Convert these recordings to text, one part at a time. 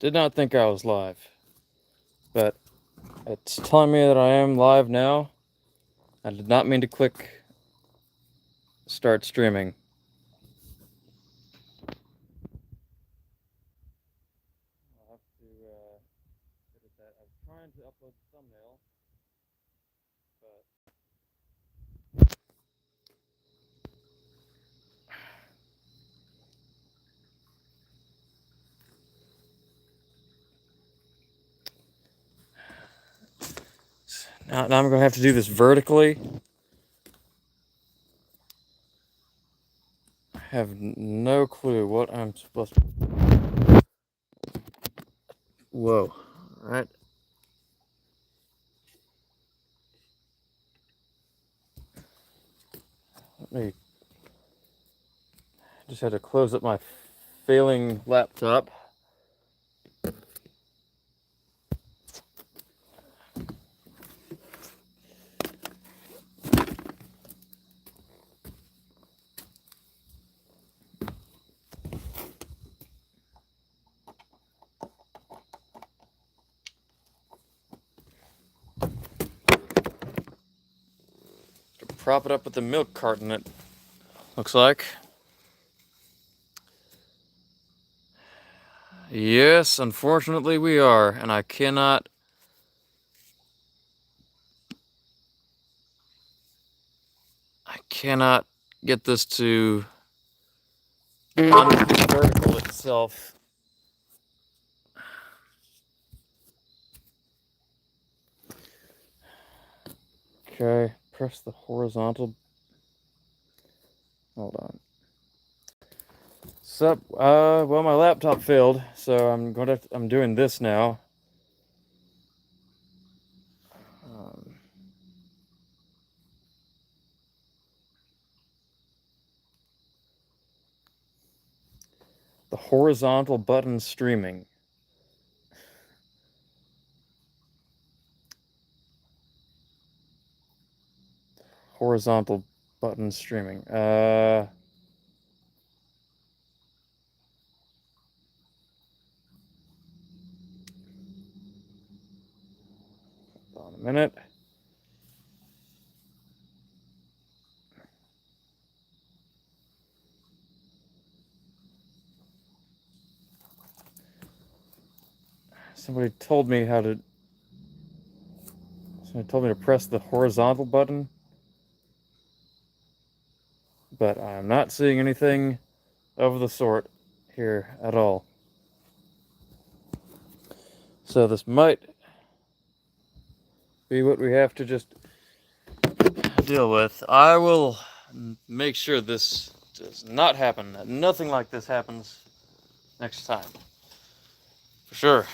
Did not think I was live, but it's telling me that I am live now. I did not mean to click start streaming. I'll have to edit that. I was trying to upload the thumbnail, but now I'm going to have to do this vertically. I have no clue what I'm supposed to. Whoa! All right. Let me. Just had to close up my failing laptop. Prop it up with the milk carton, it looks like. Yes, unfortunately we are, and I cannot get this to unvertical itself. Okay, press the horizontal. Hold on. Sup? Well, my laptop failed, so I'm doing this now. The horizontal button streaming. Horizontal button streaming. Hold on a minute. Somebody told me to press the horizontal button, but I'm not seeing anything of the sort here at all. So this might be what we have to just deal with. I will make sure this does not happen. Nothing like this happens next time. For sure.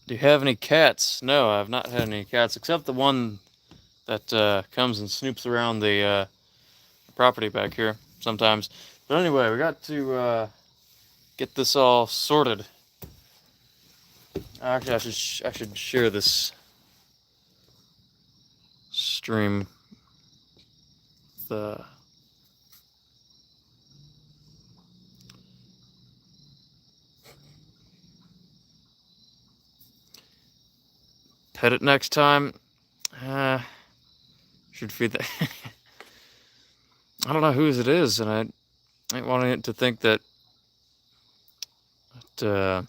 Do you have any cats? No, I've not had any cats, except the one that comes and snoops around the property back here sometimes. But anyway, we got to get this all sorted. Actually, I should share this stream. The pet it next time. Should feed that. I don't know whose it is, and I ain't wanting it to think that I'm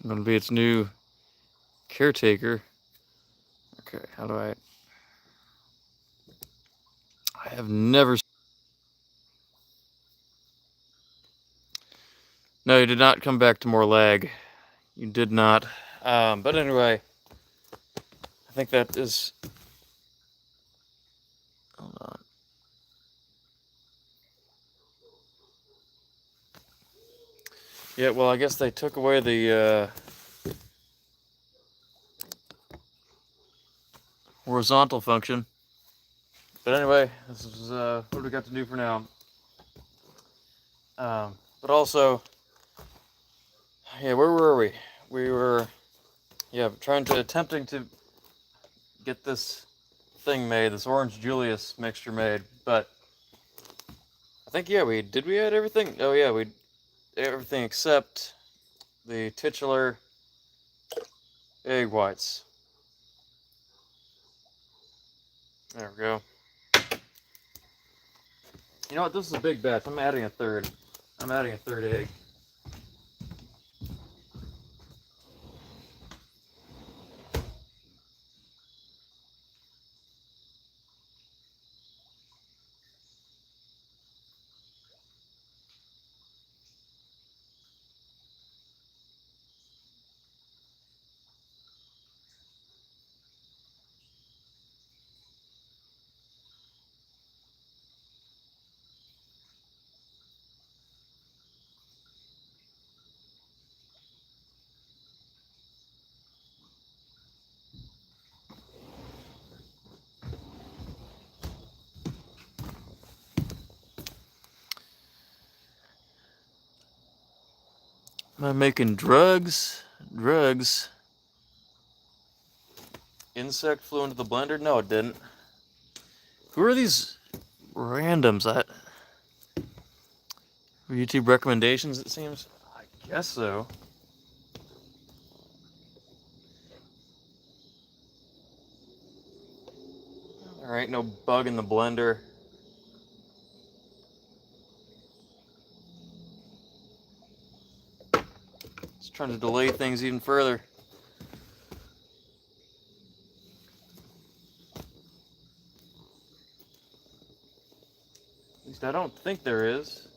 going to be its new caretaker. Okay, how do I have never. No, you did not come back to more lag. You did not. But anyway, I think that is. Hold on. Yeah, well, I guess they took away the horizontal function. But anyway, this is what we got to do for now. But also, yeah, where were we? We were, yeah, attempting to get this thing made, this Orange Julius mixture made. But I think, yeah, we add everything. Oh yeah, everything except the titular egg whites. There we go. You know what? This is a big batch. I'm adding a third. I'm adding a third egg. Am I making drugs? Drugs? Insect flew into the blender? No, it didn't. Who are these randoms? YouTube recommendations, it seems? I guess so. There ain't no bug in the blender. Just trying to delay things even further. At least I don't think there is.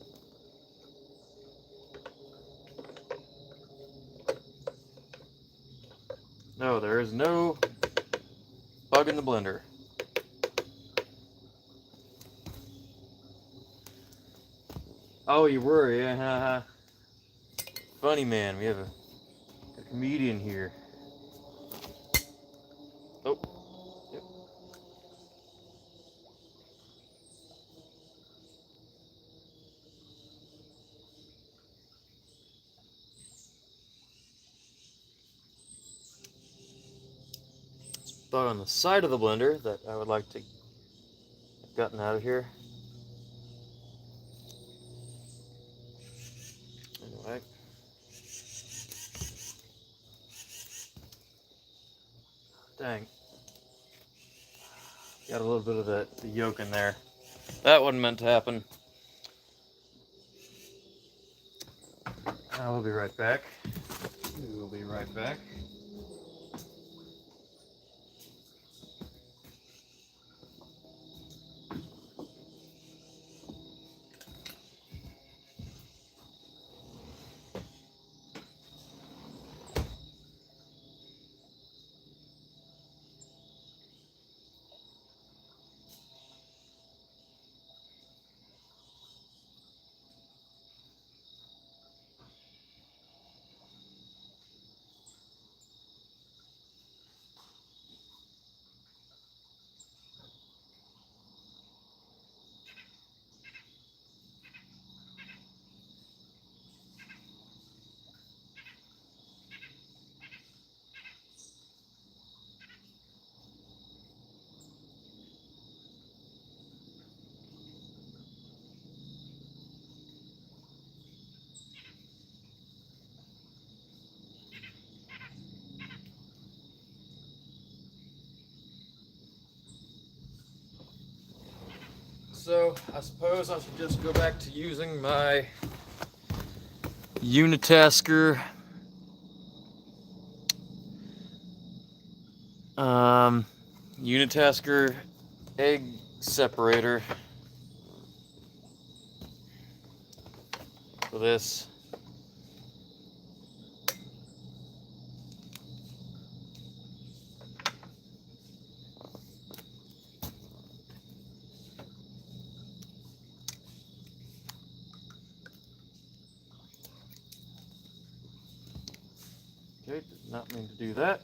No, there is no bug in the blender. Oh, you were, yeah. Funny man, we have a comedian here. Oh, yep. Bug on the side of the blender that I would like to have gotten out of here. Anyway. Dang. Got a little bit of the yolk in there. That wasn't meant to happen. I will be right back. We will be right back. So, I suppose I should just go back to using my unitasker unitasker egg separator for this. Okay, did not mean to do that.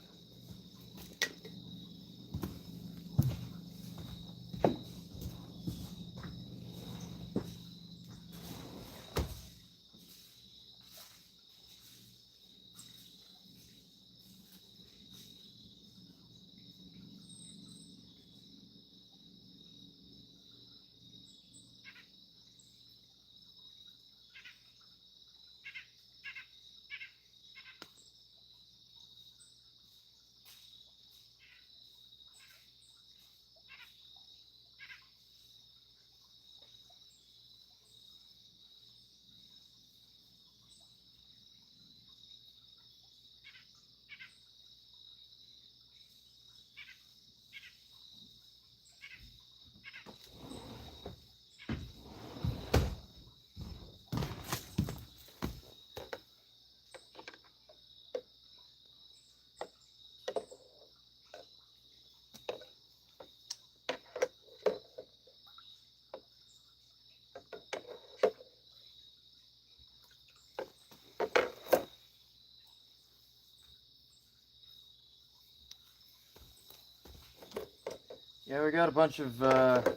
Yeah, we got a bunch of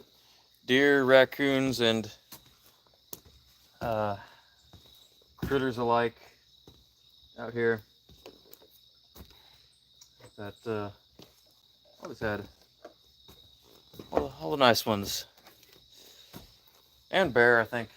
deer, raccoons, and uh, critters alike out here that always had all the nice ones. And bear, I think.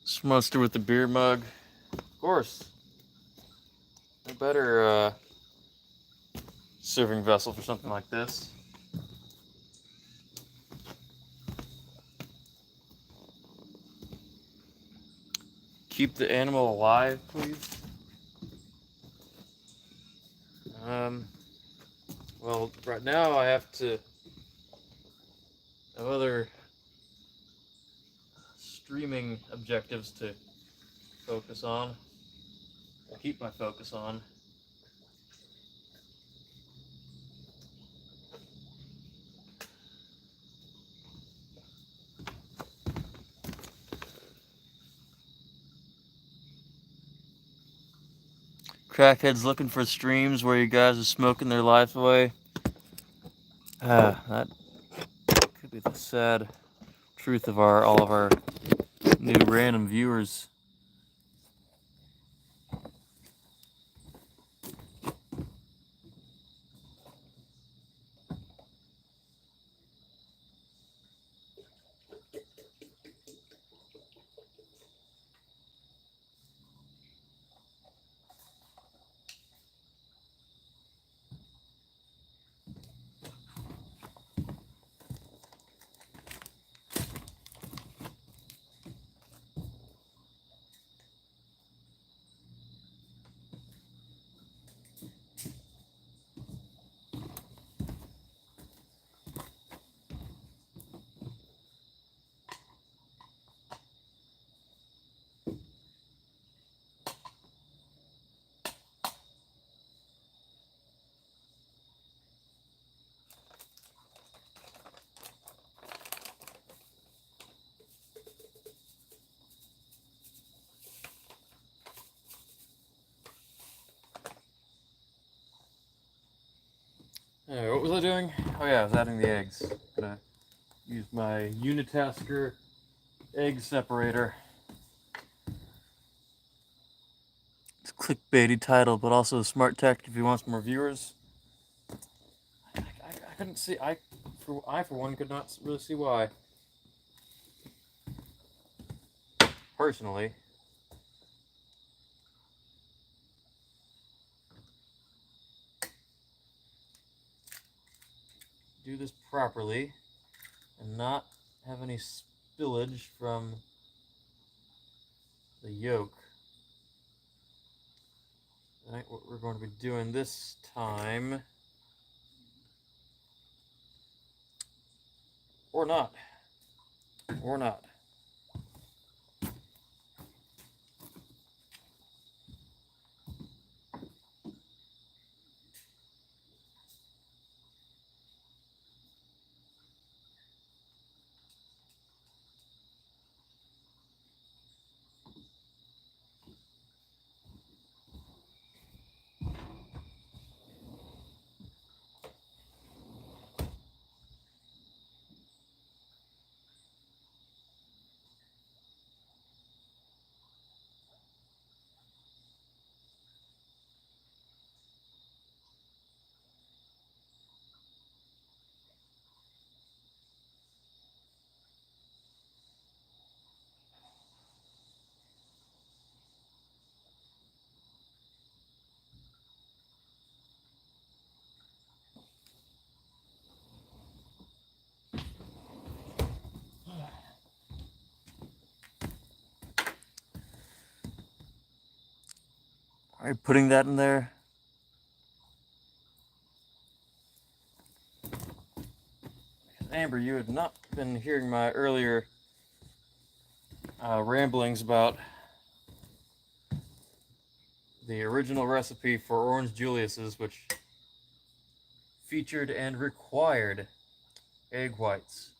This monster with the beer mug. Of course. A better serving vessel for something like this. Keep the animal alive, please. Well, right now I have other streaming objectives to focus on. Or keep my focus on. Crackheads looking for streams where you guys are smoking their life away. That could be the sad truth of all of our new random viewers. Alright, what was I doing? Oh yeah, I was adding the eggs. Gonna use my Unitasker egg separator. It's a clickbaity title, but also a smart tactic if you want some more viewers. I couldn't see. I for one could not really see why. Personally. properly and not have any spillage from the yolk. I think what we're going to be doing this time, or not, or not. Are you putting that in there? Amber, you had not been hearing my earlier ramblings about the original recipe for Orange Julius's, which featured and required egg whites.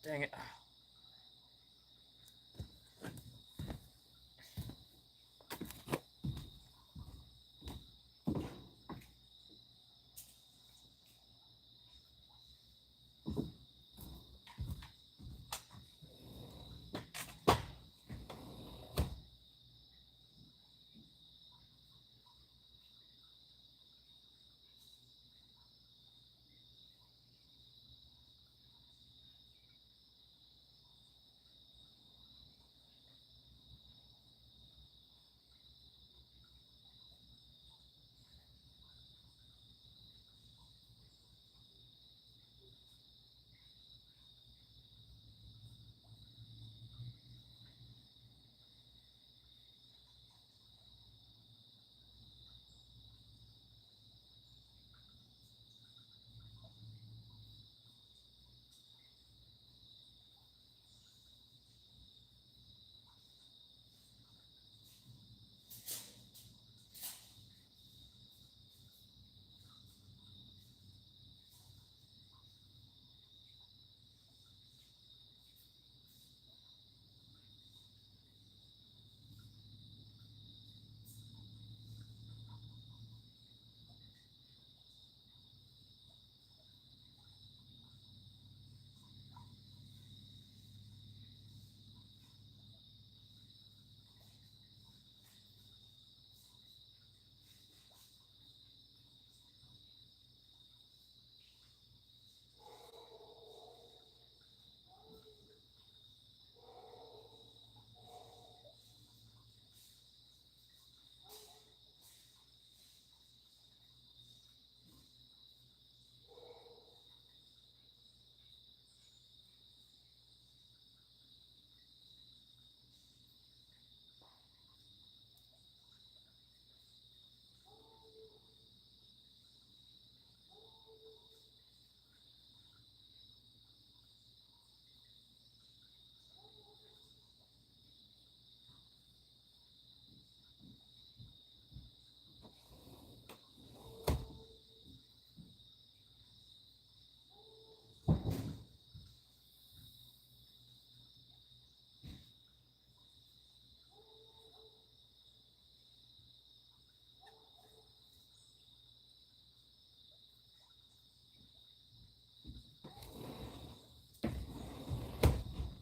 Dang it.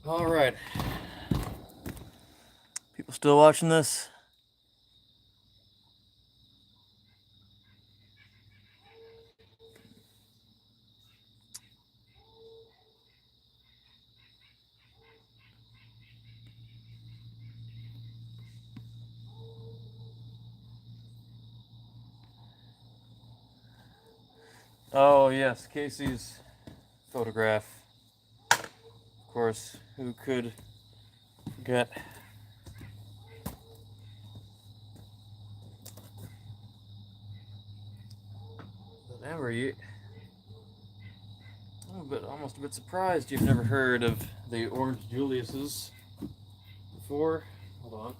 All right. People still watching this? Oh yes, Casey's photograph. Of course, who could forget? But Amber, almost a bit surprised you've never heard of the Orange Julius's before. Hold on.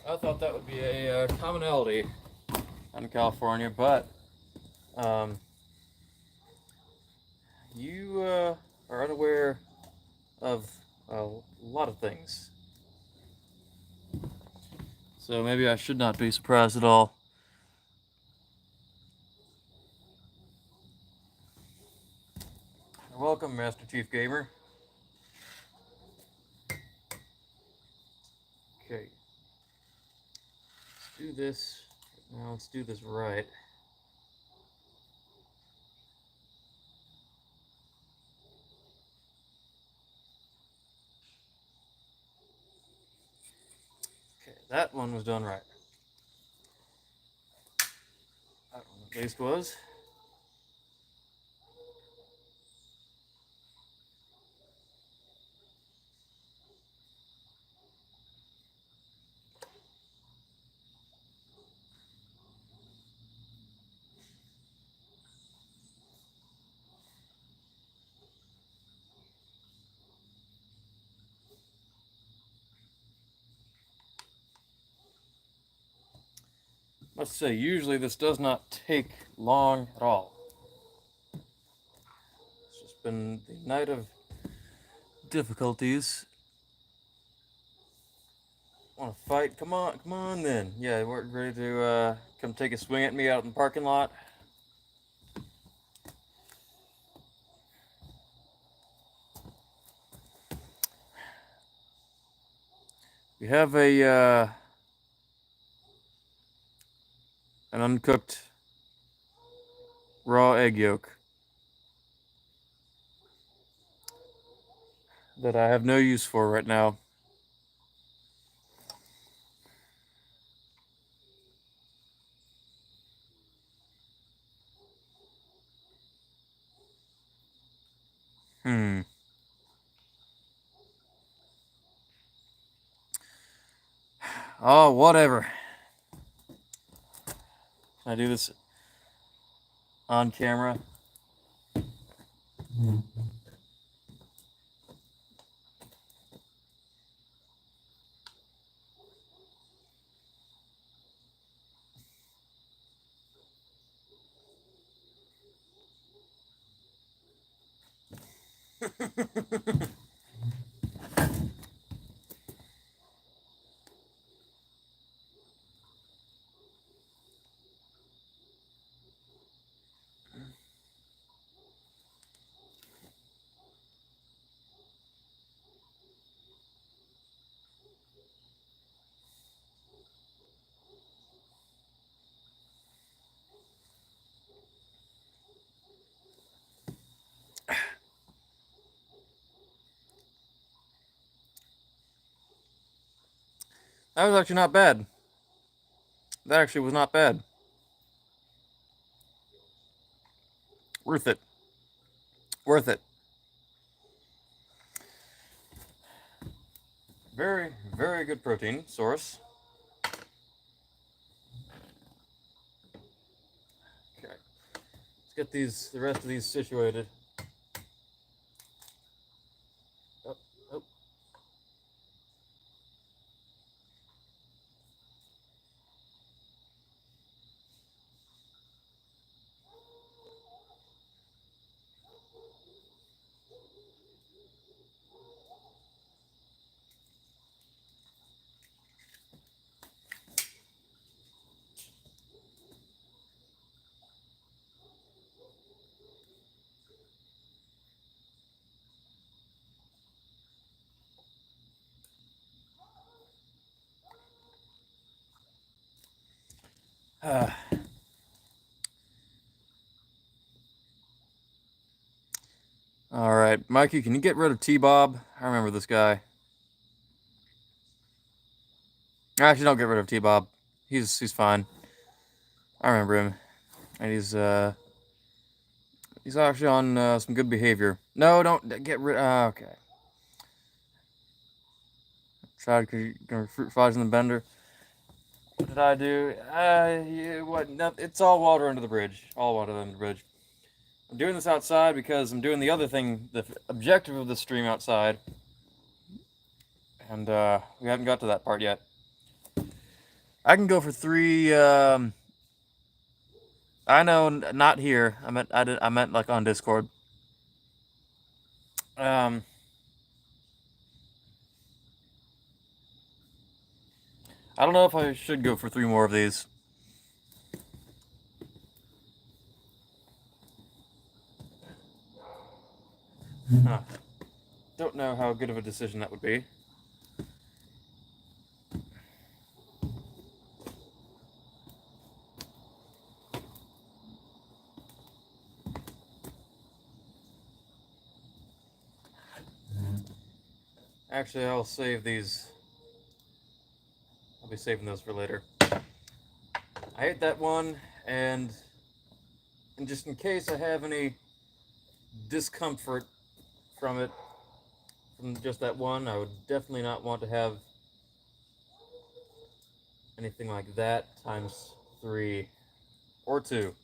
I thought that would be a commonality in California, but um, you are unaware of a lot of things. So maybe I should not be surprised at all. Welcome, Master Chief Gamer. Okay, let's do this. Now let's do this right. Okay, that one was done right. That one at least was. Let's say usually this does not take long at all. It's just been the night of difficulties. Want to fight? Come on then. Yeah, we're ready to come take a swing at me out in the parking lot. We have an uncooked raw egg yolk that I have no use for right now. Hmm. Oh, whatever. Can I do this on camera? That was actually not bad. That actually was not bad. Worth it. Worth it. Very, very good protein source. Okay. Let's get the rest of these situated. Oh, oh. Alright, Mikey, can you get rid of T-Bob? I remember this guy. Actually, don't get rid of T-Bob. He's fine. I remember him. And he's actually on some good behavior. No, don't get rid. Okay. Tried fruit flies in the bender. What did I do? Yeah, what? No, it's all water under the bridge. All water under the bridge. I'm doing this outside because I'm doing the other thing, the objective of the stream outside, and we haven't got to that part yet. I can go for 3. I know, not here. I meant like on Discord. I don't know if I should go for 3 more of these. Huh. Don't know how good of a decision that would be. Actually, I'll save these. I'll be saving those for later. I ate that one, and just in case I have any discomfort from it, from just that one, I would definitely not want to have anything like that times 3 or 2.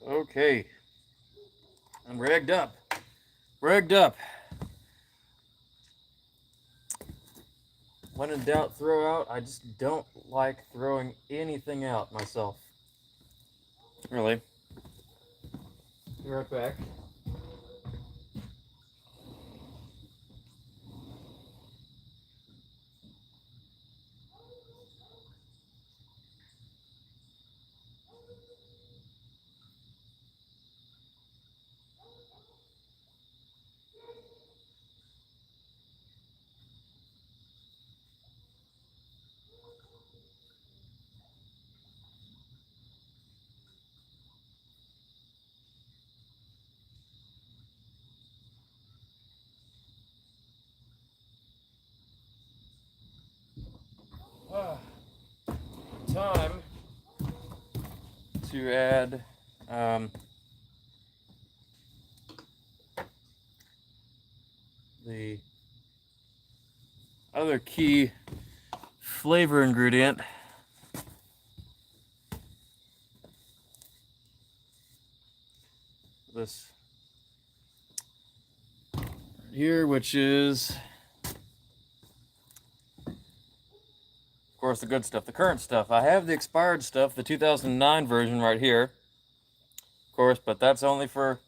Okay. I'm rigged up. Rigged up. When in doubt, throw out. I just don't like throwing anything out myself. Really. Be right back. Time to add the other key flavor ingredient. This here, which is, of course, the good stuff, the current stuff. I have the expired stuff, the 2009 version right here, of course, but that's only for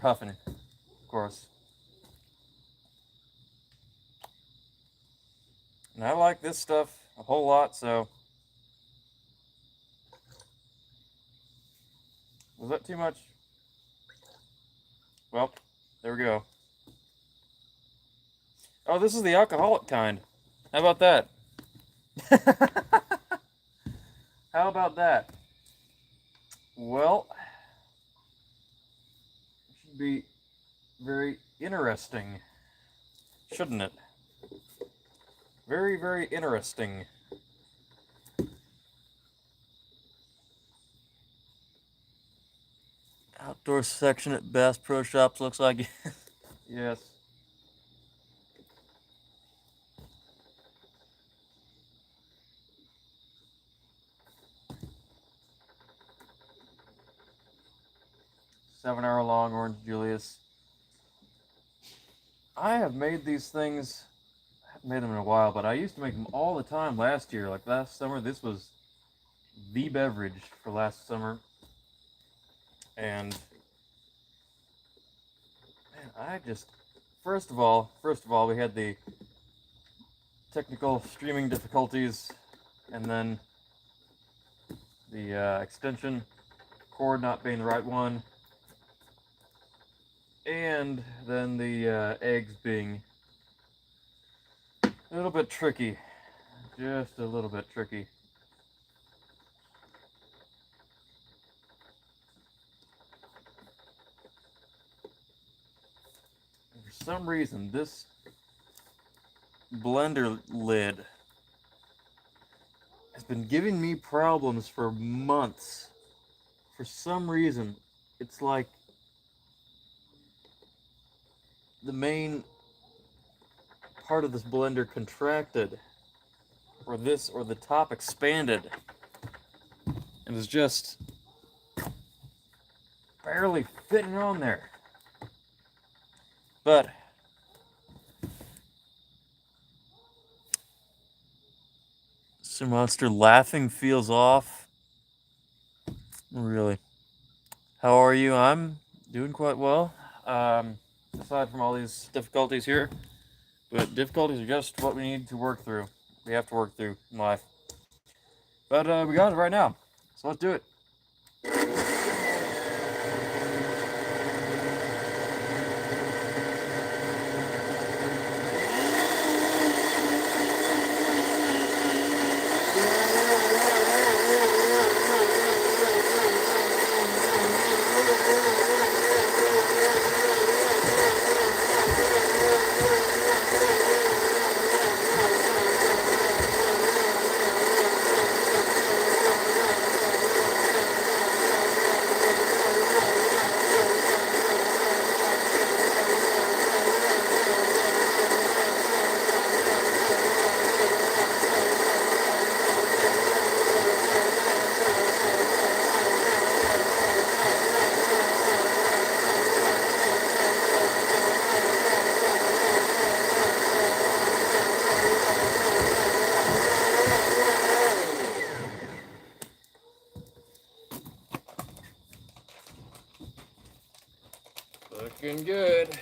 huffing, of course. And I like this stuff a whole lot, so. Was that too much? Well, there we go. Oh, this is the alcoholic kind. How about that? How about that? Well, it should be very interesting, shouldn't it? Very, very interesting. Outdoor section at Bass Pro Shops looks like. Yes. Seven-hour-long Orange Julius. I have made these things. I haven't made them in a while, but I used to make them all the time last year. Like last summer, this was the beverage for last summer. And man, I just first of all, we had the technical streaming difficulties, and then the extension cord not being the right one, and then the eggs being a little bit tricky, just a little bit tricky. And for some reason, this blender lid has been giving me problems for months. For some reason, it's like the main part of this blender contracted, or the top expanded, and is just barely fitting on there. But Mr. Monster laughing feels off. Really. How are you? I'm doing quite well. Aside from all these difficulties here, but difficulties are just what we need to work through. We have to work through in life. But we got it right now, so let's do it. Looking good.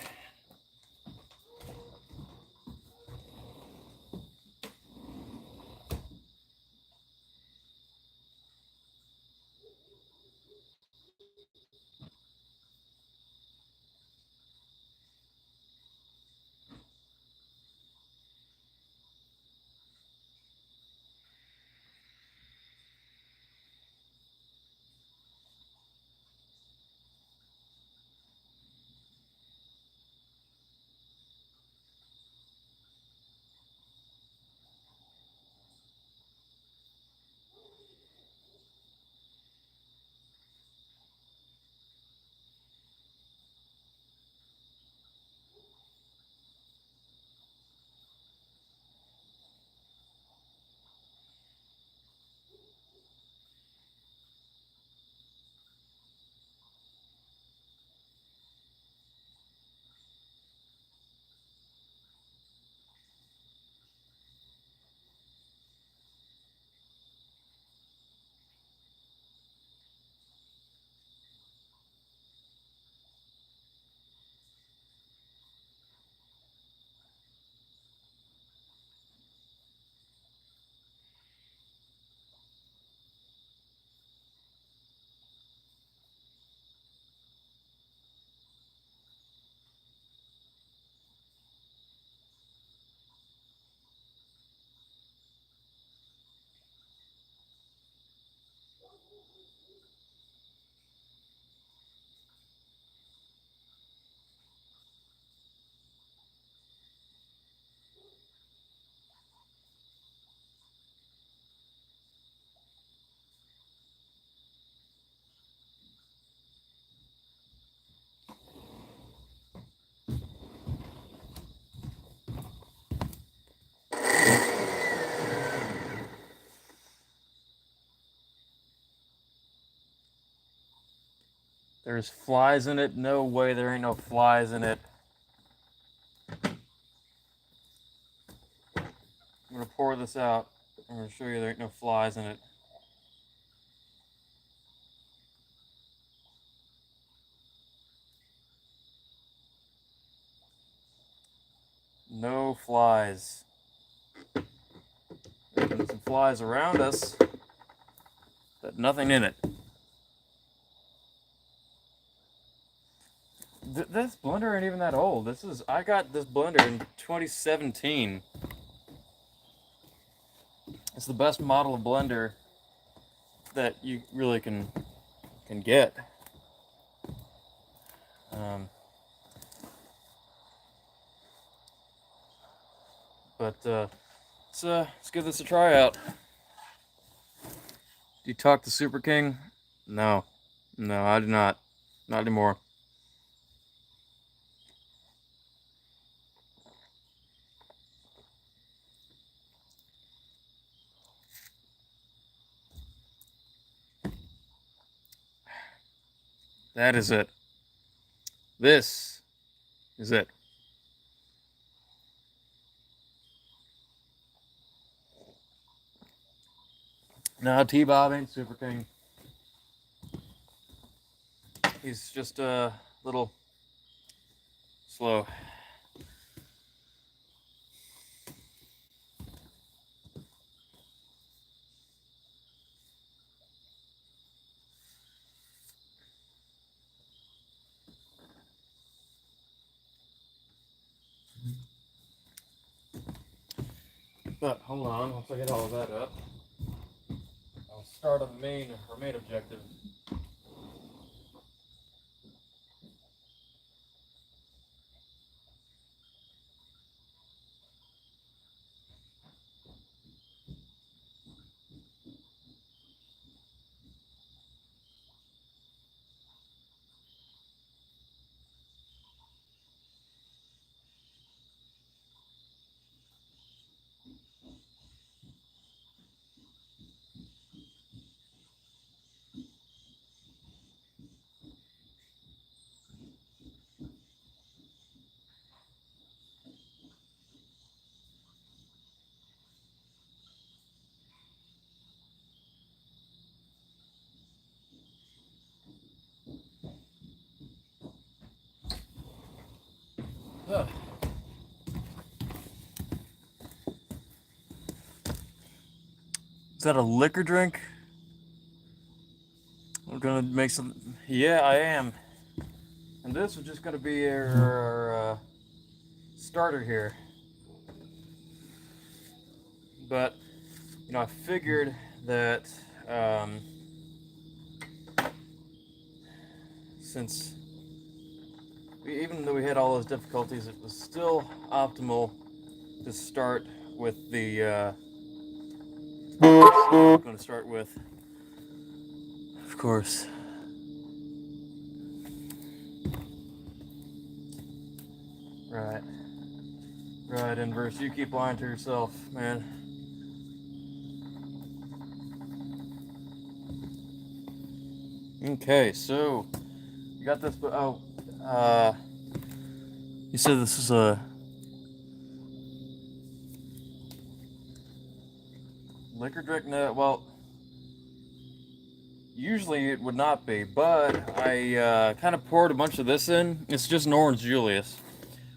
There's flies in it? No way, there ain't no flies in it. I'm gonna pour this out. I'm gonna show you there ain't no flies in it. no flies. There's some flies around us, but nothing in it. This blender ain't even that old. I got this blender in 2017. It's the best model of blender that you really can get. But let's give this a try out. Do you talk to Super King? No, I do not. Not anymore. That is it. This is it. No, T-Bob ain't Super King. He's just a little slow. But hold on, once I get all of that up, I'll start on the main objective. Ugh. Is that a liquor drink? I'm gonna make some. Yeah, I am. And this is just gonna be our starter here. But I figured that since even though we had all those difficulties, it was still optimal to start with the. I'm going to start with, of course, right, Inverse. You keep lying to yourself, man. Okay, so you got this. You said this is a liquor drink. No, well, usually it would not be, but I kind of poured a bunch of this in. It's just an Orange Julius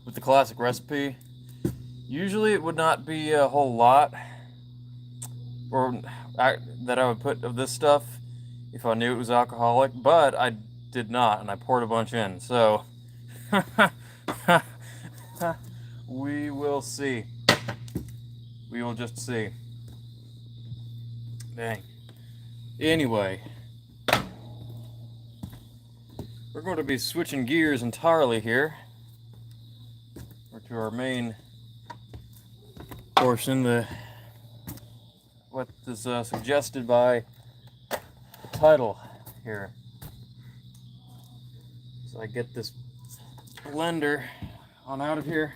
with the classic recipe. Usually it would not be a whole lot, that I would put of this stuff if I knew it was alcoholic, but I did not, and I poured a bunch in. So we will see. We will just see. Dang. Anyway, we're going to be switching gears entirely here, or to our main portion, what is suggested by the title here. So I get this blender on out of here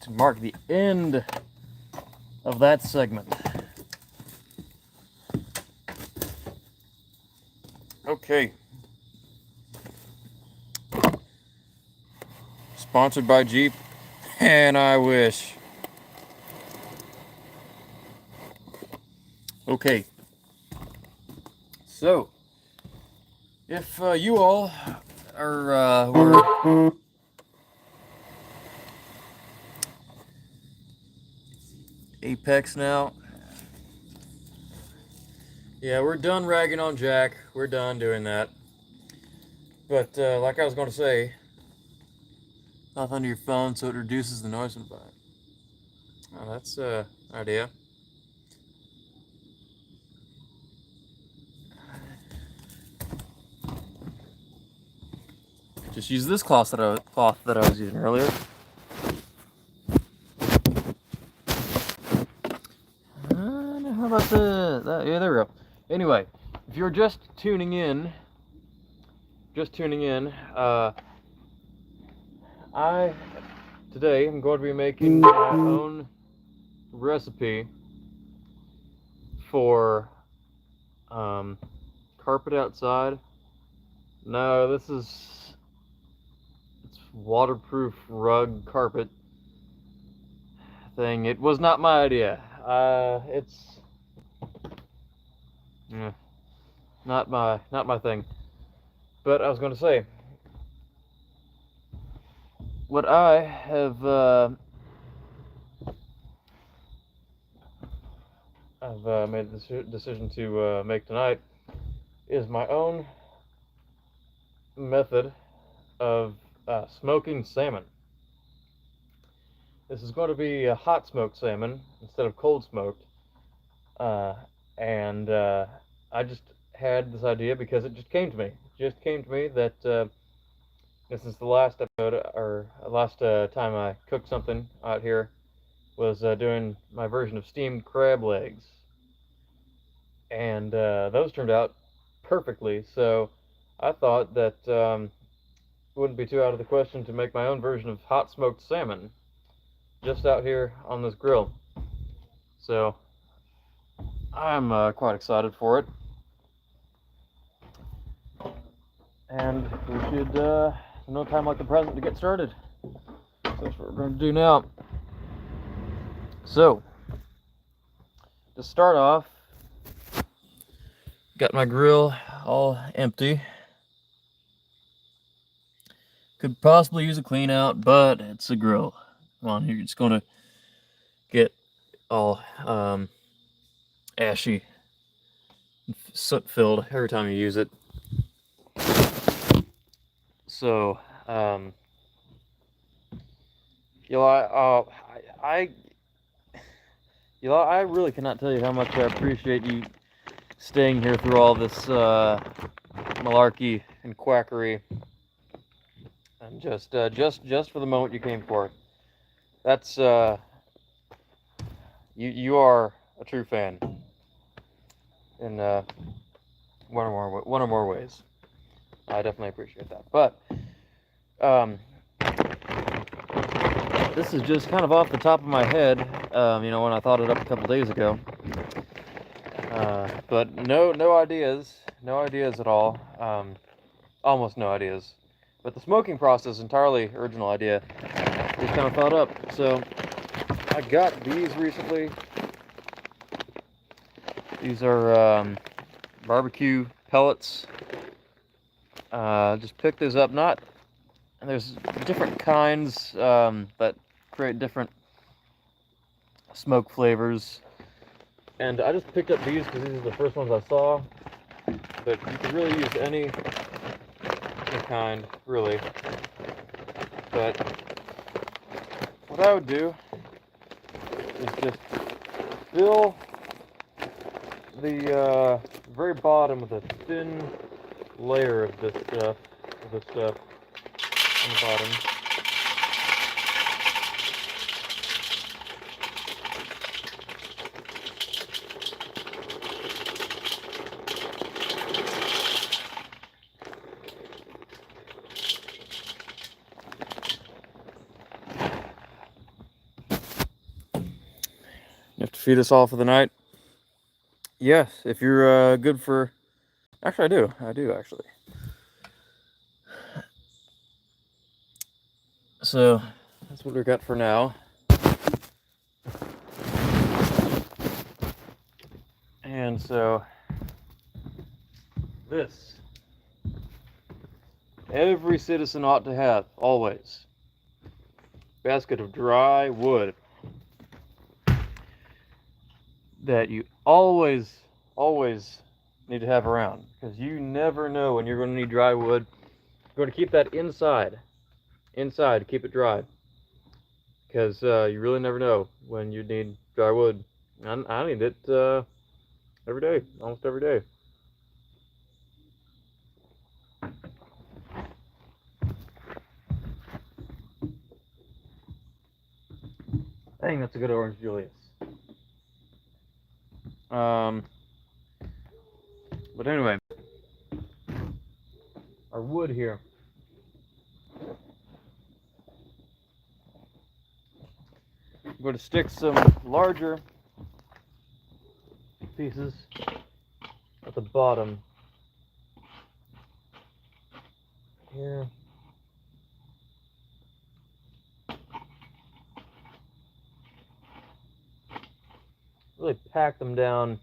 to mark the end of that segment. Okay. Sponsored by Jeep, and I wish. Okay. So, if you all are were apex now. Yeah, we're done ragging on Jack. We're done doing that. But like I was going to say, off under your phone so it reduces the noise environment. Oh, that's an idea. Just use this cloth that I was using earlier. How about that? Yeah, there we go. Anyway, if you're just tuning in, today I'm going to be making my own recipe for carpet outside. No, it's waterproof rug carpet thing. It was not my idea. It's not my thing. But I was going to say, what I have I've made the decision to make tonight is my own method of smoking salmon. This is going to be a hot smoked salmon instead of cold smoked, and I just had this idea because it just came to me. It just came to me that this is the last episode, or last time I cooked something out here, was doing my version of steamed crab legs, and those turned out perfectly. So I thought that it wouldn't be too out of the question to make my own version of hot smoked salmon just out here on this grill. So I'm quite excited for it, and we should no time like the present to get started. So that's what we're going to do now. So to start off, got my grill all empty. Could possibly use a clean out, but it's a grill. Come on, you're just gonna get all ashy, soot filled every time you use it. So I really cannot tell you how much I appreciate you staying here through all this malarkey and quackery, and just for the moment you came for. That's you are a true fan in one or more ways. I definitely appreciate that. But this is just kind of off the top of my head, when I thought it up a couple days ago. But no ideas at all. Almost no ideas. But the smoking process, entirely original idea, just kind of thought up. So I got these recently. These are barbecue pellets. Just picked those up. And there's different kinds that create different smoke flavors. And I just picked up these because these are the first ones I saw. But you could really use any kind, really. But what I would do is just fill the very bottom with a thin layer of this stuff on the bottom. You have to feed us all for the night? Yes, if you're good for... Actually, I do actually. So, that's what we got for now. And so, this, every citizen ought to have, always. Basket of dry wood. that you always need to have around, because you never know when you're going to need dry wood. You're going to keep that inside to keep it dry, because you really never know when you need dry wood. I need it every day, almost every day. I think that's a good Orange Julius. But anyway, our wood here. I'm going to stick some larger pieces at the bottom here. Really pack them down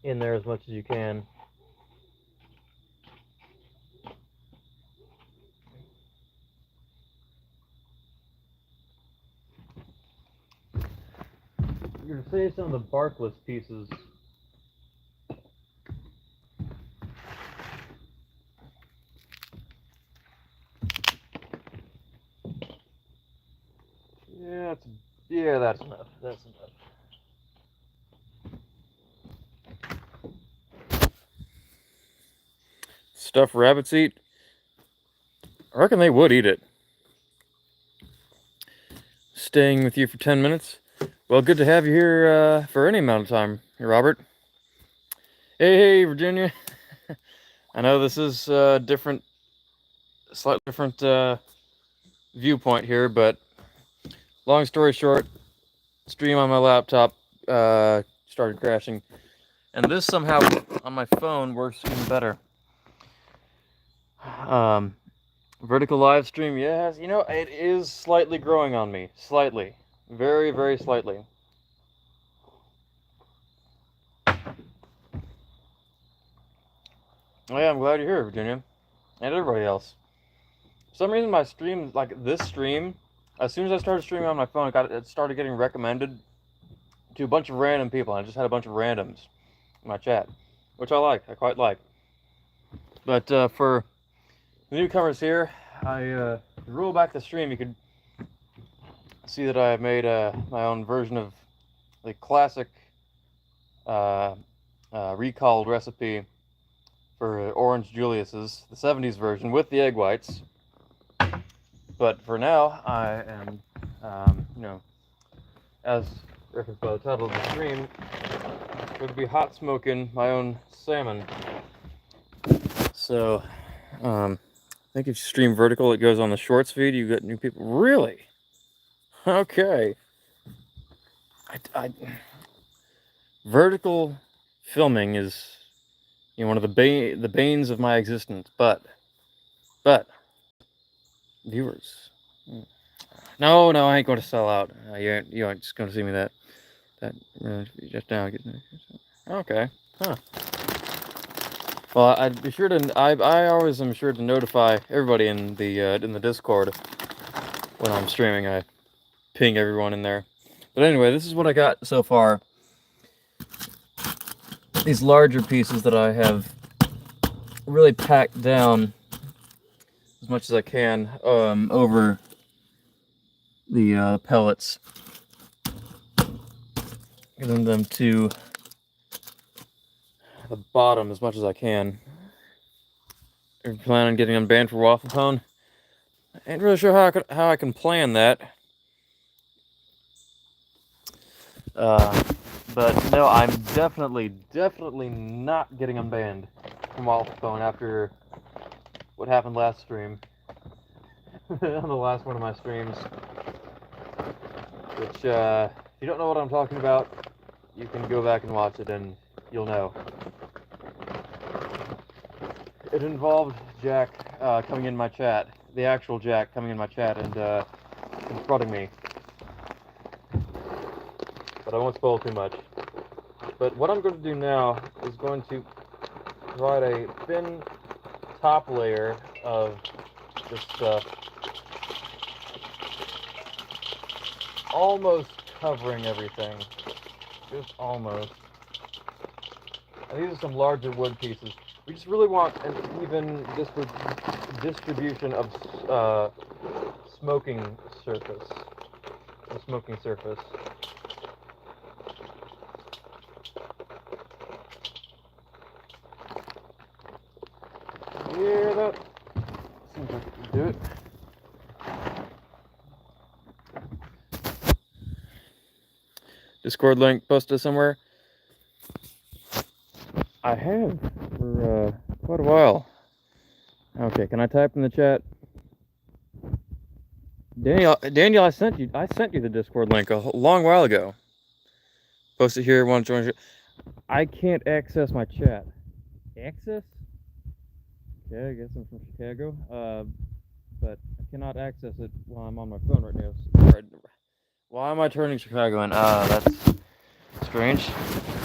in there as much as you can. You're going to save some of the barkless pieces. Yeah, that's enough. That's enough. Stuff rabbits eat? I reckon they would eat it. Staying with you for 10 minutes. Well, good to have you here for any amount of time, Robert. Hey, Virginia. I know this is different, slightly different viewpoint here, but long story short, stream on my laptop started crashing, and this somehow on my phone works even better. Vertical live stream, yes, you know, it is slightly growing on me, slightly, very, very slightly. Oh yeah, I'm glad you're here, Virginia, and everybody else. For some reason, my stream, like this stream, as soon as I started streaming on my phone, it started getting recommended to a bunch of random people. I just had a bunch of randoms in my chat, which I quite like. But for the newcomers here, I roll back the stream. You could see that I made my own version of the classic recalled recipe for Orange Julius's, the 70s version with the egg whites. But for now, I am, you know, as referenced by the title of the stream, going to be hot smoking my own salmon. So, I think if you stream vertical, it goes on the shorts feed. You get new people. Really? Okay. Vertical filming is, you know, one of the banes of my existence. But viewers. No, I ain't going to sell out. You ain't just going to see me that just now. Okay. Huh. Well, I'd be sure to. I always am sure to notify everybody in the Discord when I'm streaming. I ping everyone in there. But anyway, this is what I got so far. These larger pieces that I have really packed down as much as I can over the pellets, getting them to the bottom as much as I can. I plan on getting them banned for waffle cone. I ain't really sure how I can plan that. But no, I'm definitely not getting them banned from waffle cone after what happened last stream. On the last one of my streams. Which, if you don't know what I'm talking about, you can go back and watch it and you'll know. It involved Jack coming in my chat, the actual Jack coming in my chat and confronting me. But I won't spoil too much. But what I'm going to do now is going to provide a thin top layer of this stuff, almost covering everything. Just almost. And these are some larger wood pieces. We just really want an even distribution of smoking surface. The smoking surface. Yeah, that seems like we can do it. Discord link posted somewhere. I have for quite a while. Okay, can I type in the chat? Daniel, I sent you the Discord link a long while ago. Posted here. Want to join? I can't access my chat. Access? Okay, I guess I'm from Chicago. But I cannot access it while I'm on my phone right now. Why am I turning Chicago in? That's strange.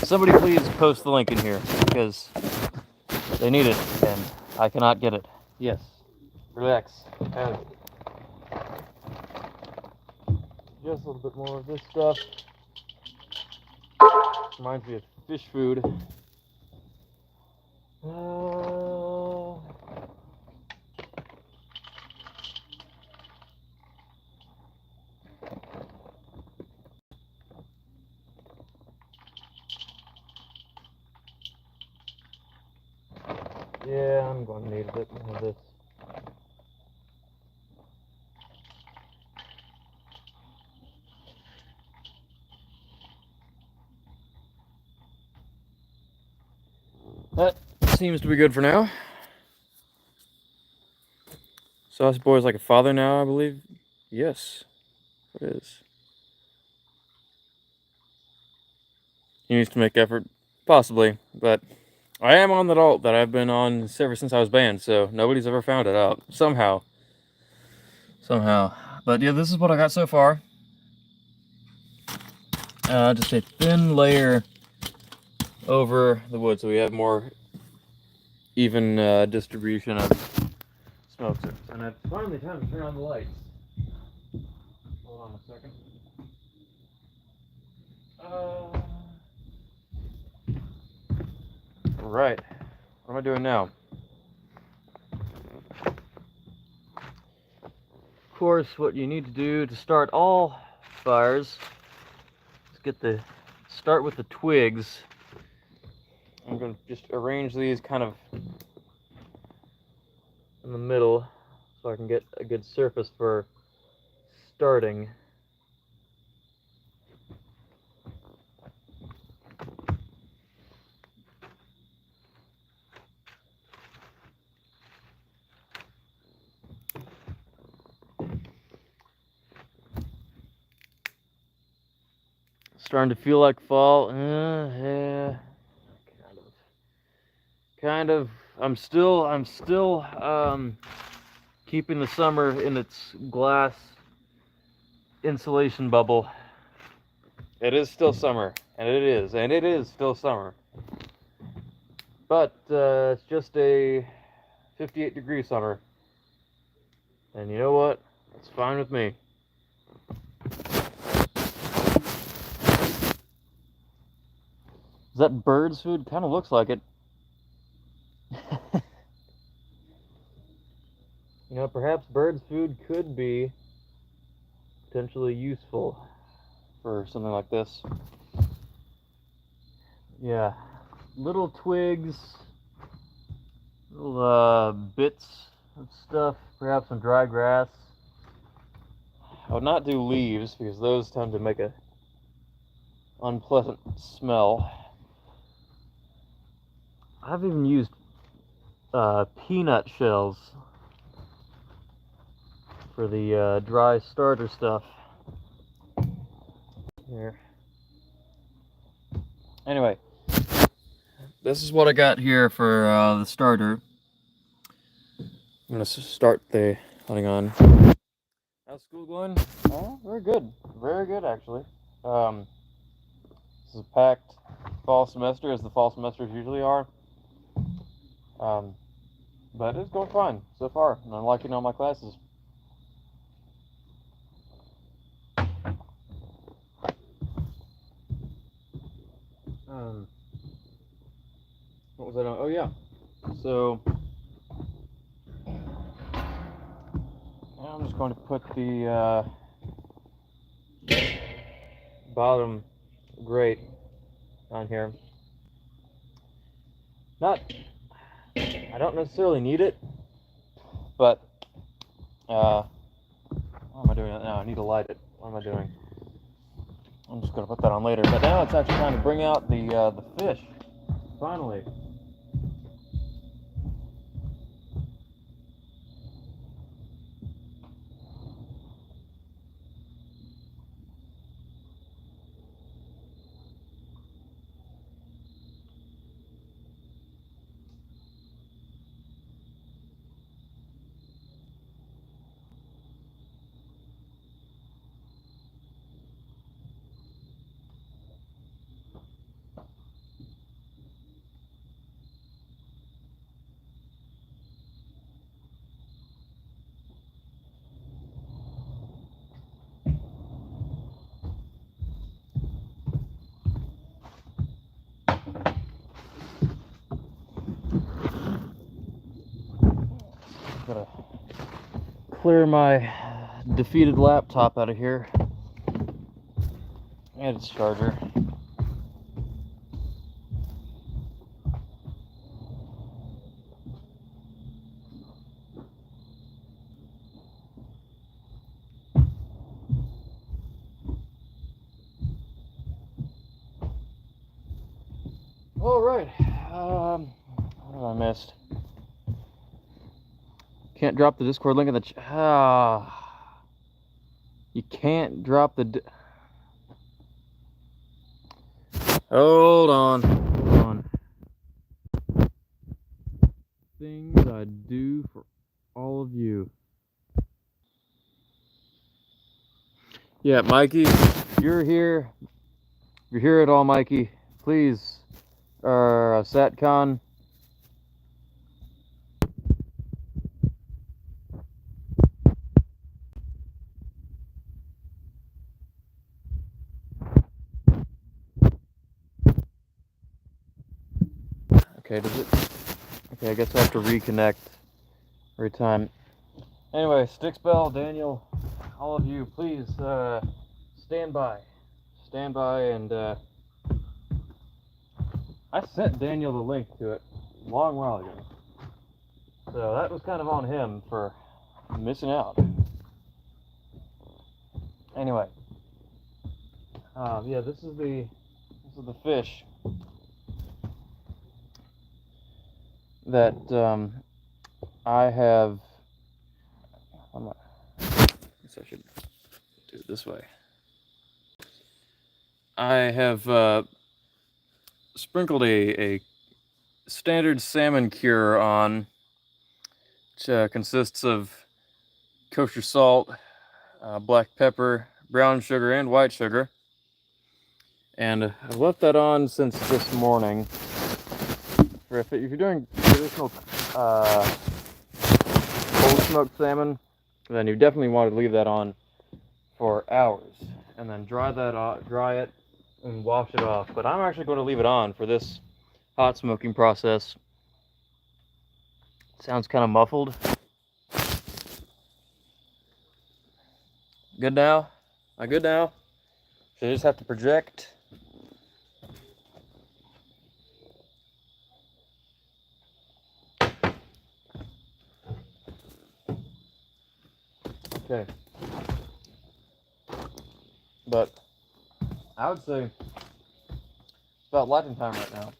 Somebody please post the link in here because they need it and I cannot get it. Yes. Relax. And just a little bit more of this stuff. Reminds me of fish food. Yeah, I'm going to need a bit more of this. That seems to be good for now. Saucy Boy is like a father now, I believe. Yes, it is. He needs to make effort, possibly, but I am on that alt that I've been on ever since I was banned, so nobody's ever found it out. Somehow. But yeah, this is what I got so far. Just a thin layer over the wood, so we have more even distribution of smoke surface. And it's finally time to turn on the lights. Hold on a second. Right. What am I doing now? Of course, what you need to do to start all fires is start with the twigs. I'm going to just arrange these kind of in the middle so I can get a good surface for starting. Starting to feel like fall. Yeah, kind of. I'm still keeping the summer in its glass insulation bubble. It is still summer, and it is still summer. But it's just a 58-degree summer. And you know what? It's fine with me. Is that bird's food? Kind of looks like it. You know, perhaps bird's food could be potentially useful for something like this. Yeah, little twigs, little bits of stuff, perhaps some dry grass. I would not do leaves because those tend to make a unpleasant smell. I've even used peanut shells for the dry starter stuff. Here. Anyway, this is what I got here for the starter. I'm gonna start the hunting on. How's school going? Oh, very good actually. This is a packed fall semester, as the fall semesters usually are. But it's going fine so far, and I'm liking all my classes. What was I doing? Oh yeah. So now I'm just going to put the bottom grate on here. I don't necessarily need it, but what am I doing now? I need to light it. What am I doing? I'm just gonna put that on later. But now it's actually time to bring out the fish. Finally. Gotta clear my defeated laptop out of here and its charger. All right. What have I missed? Can't drop the Discord link in the you can't drop the hold on. Things I do for all of you. Yeah, Mikey, you're here. You're here at all, Mikey. Please, Satcon. Okay, does it? Okay, I guess I have to reconnect every time. Anyway, Sticksbell, Daniel, all of you, please stand by. Stand by, and I sent Daniel the link to it a long while ago. So that was kind of on him for missing out. Anyway, yeah, this is the fish that I have. I guess I should do it this way. I have sprinkled a standard salmon cure on, which consists of kosher salt, black pepper, brown sugar, and white sugar. And I've left that on since this morning. If you're doing traditional cold smoked salmon, then you definitely want to leave that on for hours, and then dry it, and wash it off. But I'm actually going to leave it on for this hot smoking process. It sounds kind of muffled. Good now? Am I good now? Should I just have to project? Okay. But I would say it's about lighting time right now.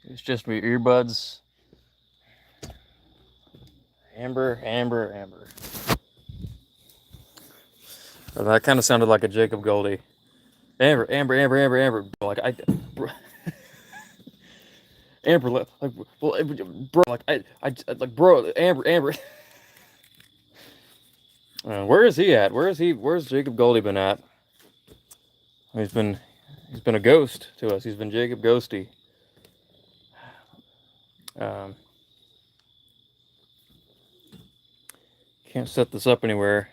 It's just my earbuds. Amber, Amber, Amber. Oh, that kind of sounded like a Jacob Goldie. Amber, Amber, Amber, Amber, Amber. Like bro, Amber, like, well, bro, like, bro, Amber, Amber. Where is he at? Where's Jacob Goldie been at? He's been a ghost to us. He's been Jacob Ghosty. Um, can't set this up anywhere.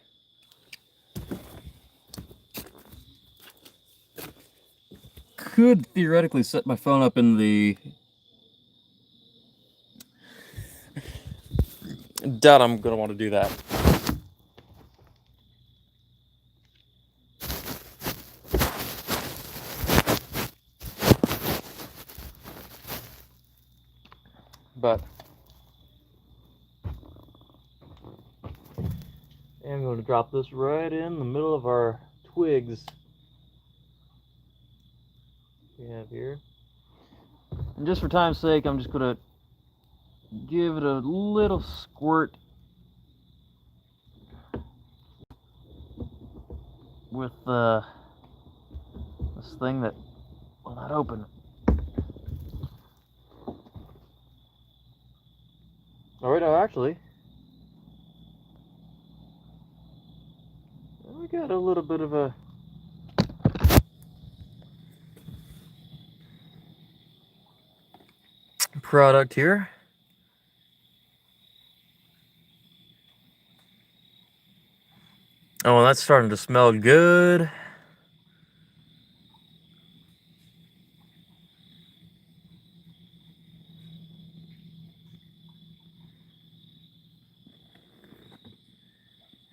Could theoretically set my phone up in the... Doubt I'm gonna want to do that. But I'm going to drop this right in the middle of our twigs we have here. And just for time's sake, I'm just going to give it a little squirt with this thing that will not open. Oh, wait, no, actually, we got a little bit of a product here. Oh, well, that's starting to smell good.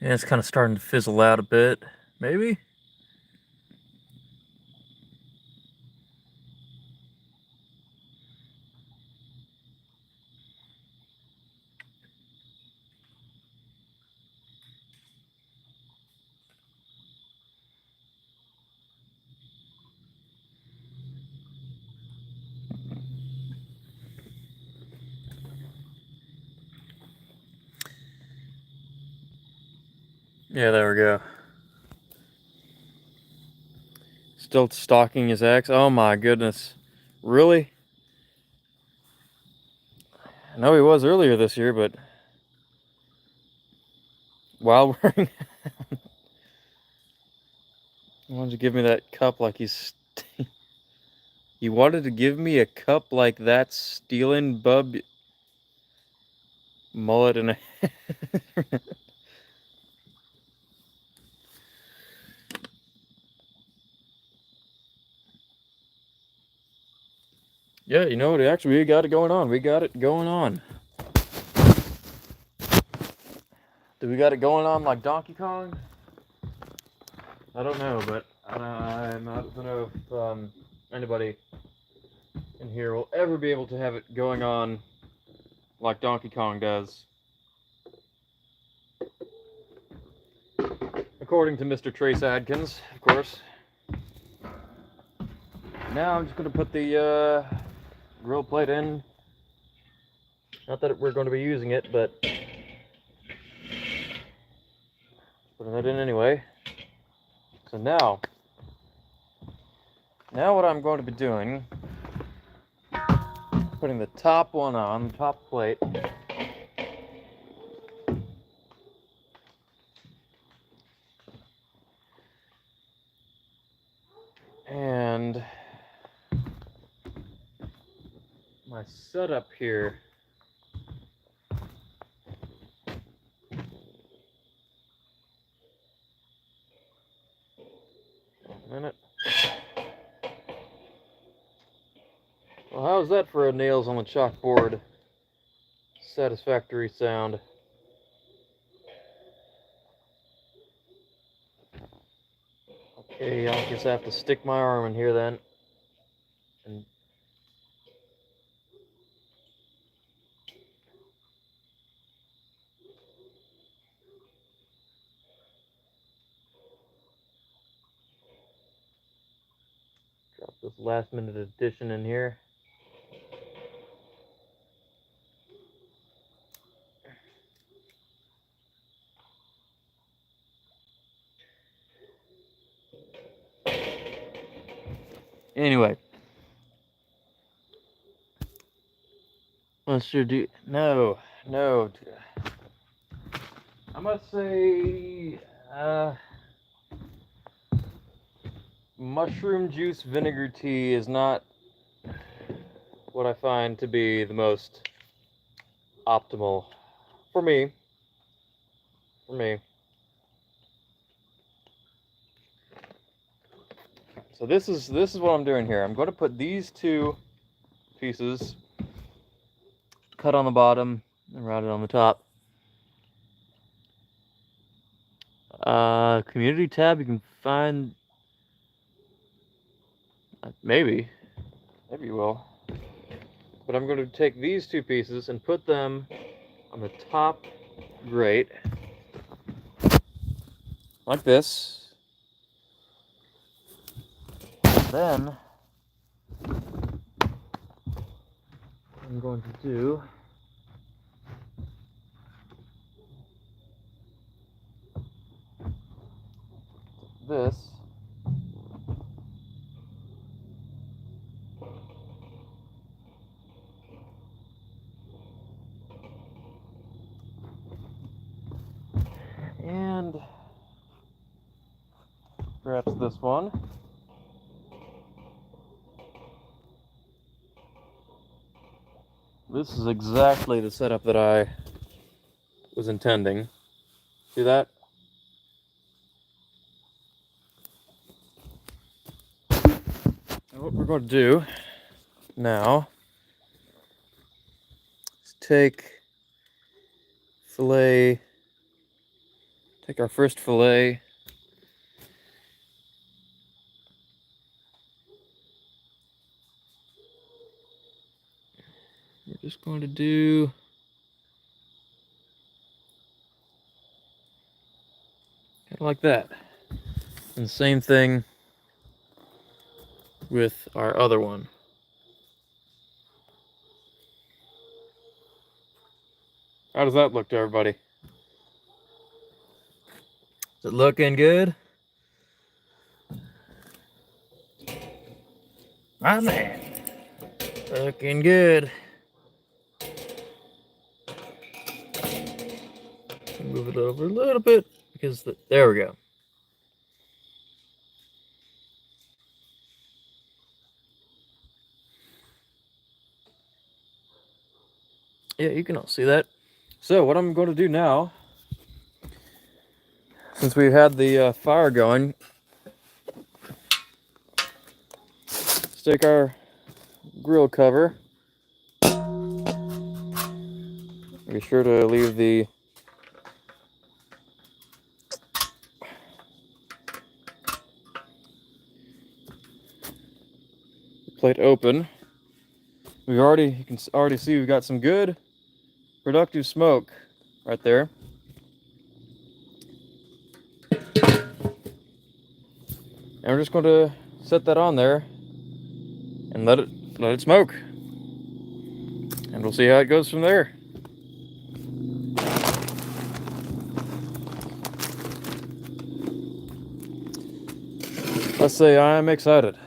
Yeah, it's kind of starting to fizzle out a bit, maybe? Yeah, there we go. Still stalking his ex? Oh my goodness. Really? I know he was earlier this year, but while wearing... Why don't you give me that cup like he's... You wanted to give me a cup like that, stealing bub mullet and a... Yeah, you know what? Actually, we got it going on. We got it going on. Do we got it going on like Donkey Kong? I don't know, but I don't know if anybody in here will ever be able to have it going on like Donkey Kong does. According to Mr. Trace Adkins, of course. Now I'm just going to put the grill plate in. Not that we're going to be using it, but putting it in anyway. So now what I'm going to be doing, putting the top one on, the top plate. And my setup here. A minute. Well, how's that for a nails on the chalkboard satisfactory sound? Okay, I guess I have to stick my arm in here then. And drop this last minute addition in here. Anyway, let's sure do. No, no. I must say, mushroom juice vinegar tea is not what I find to be the most optimal for me. For me. So this is what I'm doing here. I'm going to put these two pieces cut on the bottom and routed on the top. Community tab, you can find, maybe you will. But I'm going to take these two pieces and put them on the top grate, like this. Then I'm going to do this. And perhaps this one. This is exactly the setup that I was intending. See that? And what we're going to do now is take our first fillet, we're just going to do kind of like that. And the same thing with our other one. How does that look to everybody? Is it looking good? My man. Looking good. Move it over a little bit because there we go. Yeah, you can all see that. So what I'm going to do now, since we've had the fire going, is take our grill cover. Be sure to leave the plate open. You can already see we've got some good productive smoke right there. And we're just going to set that on there and let it smoke. And we'll see how it goes from there. Let's say I'm excited.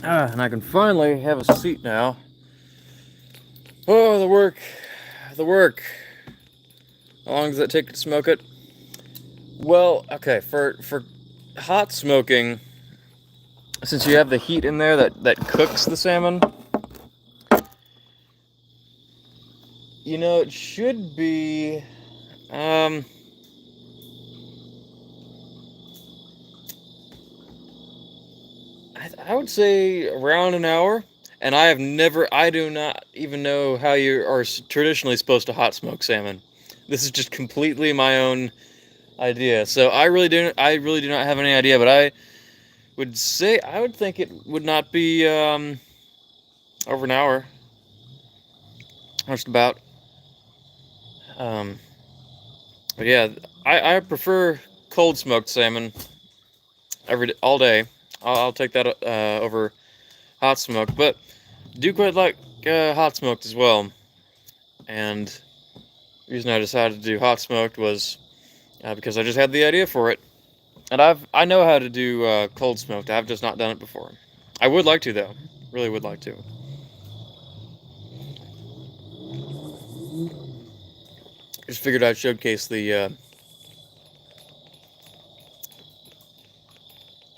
And I can finally have a seat now. Oh, the work. How long does it take to smoke it? Well, okay, for hot smoking, since you have the heat in there that cooks the salmon, you know, it should be, I would say around an hour. And I do not even know how you are traditionally supposed to hot smoke salmon. This is just completely my own idea. So I really do not have any idea, but I would think it would not be over an hour. Just about. But yeah, I prefer cold smoked salmon all day. I'll take that over hot smoked, but do quite like hot smoked as well. And the reason I decided to do hot smoked was because I just had the idea for it. And I know how to do cold smoked. I've just not done it before. I would like to though. Really would like to. Just figured I'd showcase the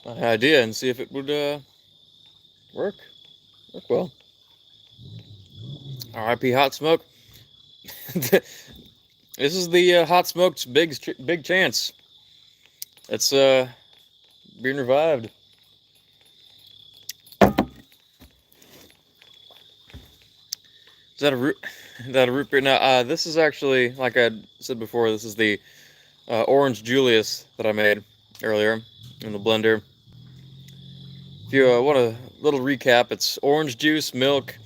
idea and see if it would work. Work well. R.I.P. Hot Smoke. This is the Hot Smoke's big chance. It's being revived. Is that a root? Is that a root beer? Now, this is actually, like I said before, this is the Orange Julius that I made earlier in the blender. If you want a little recap, it's orange juice, milk,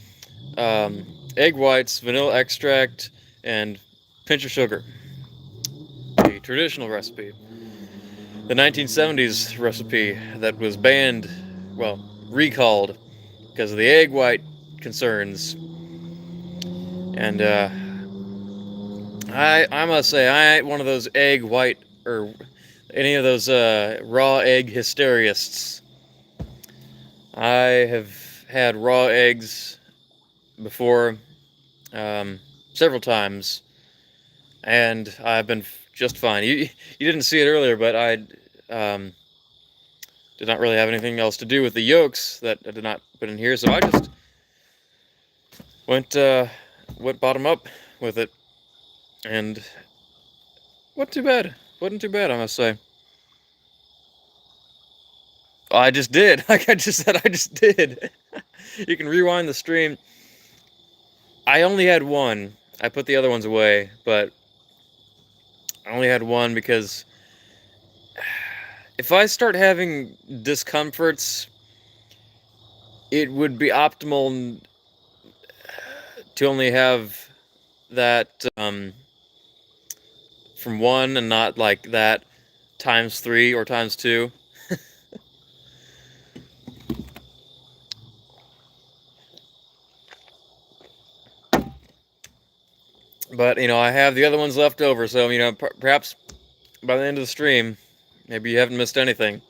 um, egg whites, vanilla extract, and pinch of sugar. The traditional recipe. The 1970s recipe that was banned, well, recalled because of the egg white concerns. And I must say, I ain't one of those egg white or any of those raw egg hysteriasts. I have had raw eggs before, several times, and I've been just fine. You didn't see it earlier, but I did not really have anything else to do with the yolks that I did not put in here, so I just went bottom up with it, and wasn't too bad. Wasn't too bad, I must say. I just did. Like I just said, I just did. You can rewind the stream. I only had one. I put the other ones away, but I only had one because if I start having discomforts, it would be optimal to only have that from one and not like that times 3 or times 2. But, I have the other ones left over, so, perhaps by the end of the stream, maybe you haven't missed anything.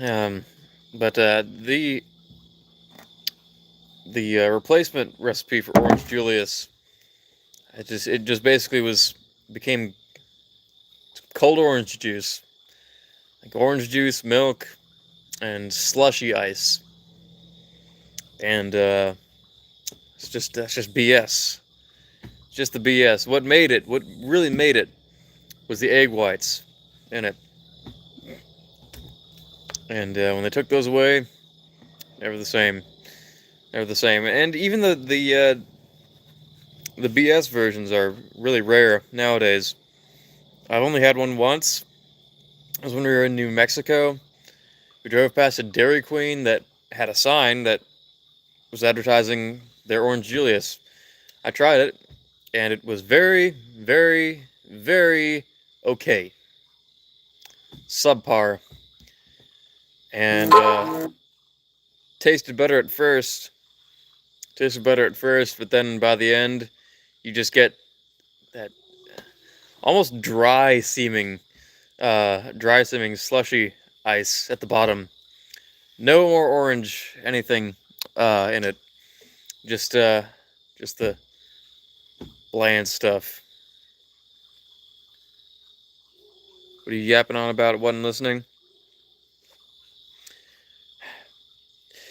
um, but the replacement recipe for Orange Julius, it just basically became cold orange juice, like orange juice, milk, and slushy ice, and that's just BS. Just the BS. What really made it, was the egg whites in it, and when they took those away, never the same. Never the same. And even the BS versions are really rare nowadays. I've only had one once. It was when we were in New Mexico. We drove past a Dairy Queen that had a sign that was advertising their Orange Julius. I tried it, and it was very, very, very okay. Subpar. And tasted better at first. But then by the end, you just get that almost dry seeming slushy ice at the bottom. No more orange anything in it. Just the bland stuff. What are you yapping on about? Wasn't listening.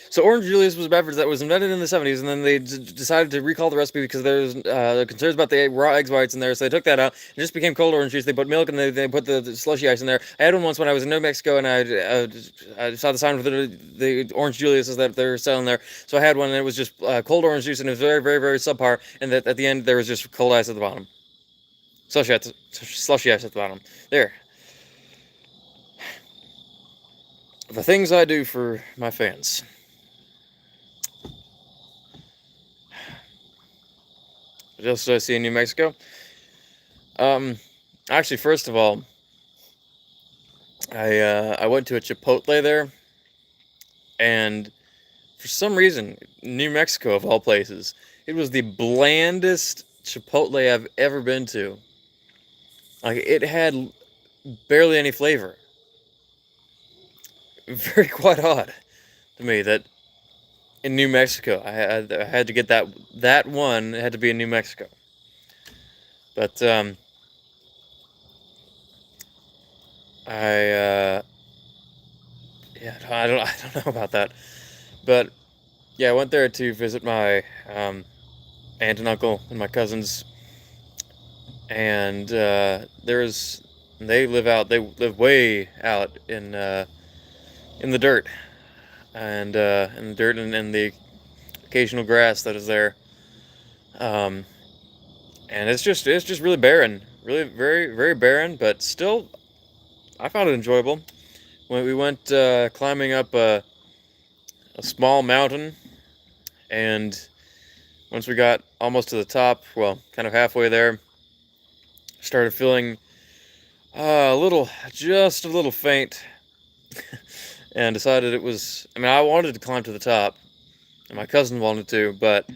So Orange Julius was a beverage that was invented in the 70s, and then they decided to recall the recipe because there was concerns about the raw egg whites in there, so they took that out. It just became cold orange juice. They put milk and they put the slushy ice in there. I had one once when I was in New Mexico, and I saw the sign for the Orange Julius that they're selling there. So I had one, and it was just cold orange juice, and it was very, very, very subpar. And that at the end, there was just cold ice at the bottom. Slushy ice at the bottom. There. The things I do for my fans. What else did I see in New Mexico? Actually, first of all, I went to a Chipotle there, and for some reason, New Mexico of all places, it was the blandest Chipotle I've ever been to. Like it had barely any flavor. Very quite odd to me that in New Mexico I had to get that one. It had to be in New Mexico. But I yeah, I don't know about that. But yeah, I went there to visit my aunt and uncle and my cousins, and they live way out in the dirt, and in the dirt and the occasional grass that is there. Um, and it's just really barren, really very barren, but still I found it enjoyable. When we went climbing up a small mountain, and once we got almost to the top, well, kind of halfway there, started feeling just a little faint, and decided it was. I mean, I wanted to climb to the top, and my cousin wanted to, but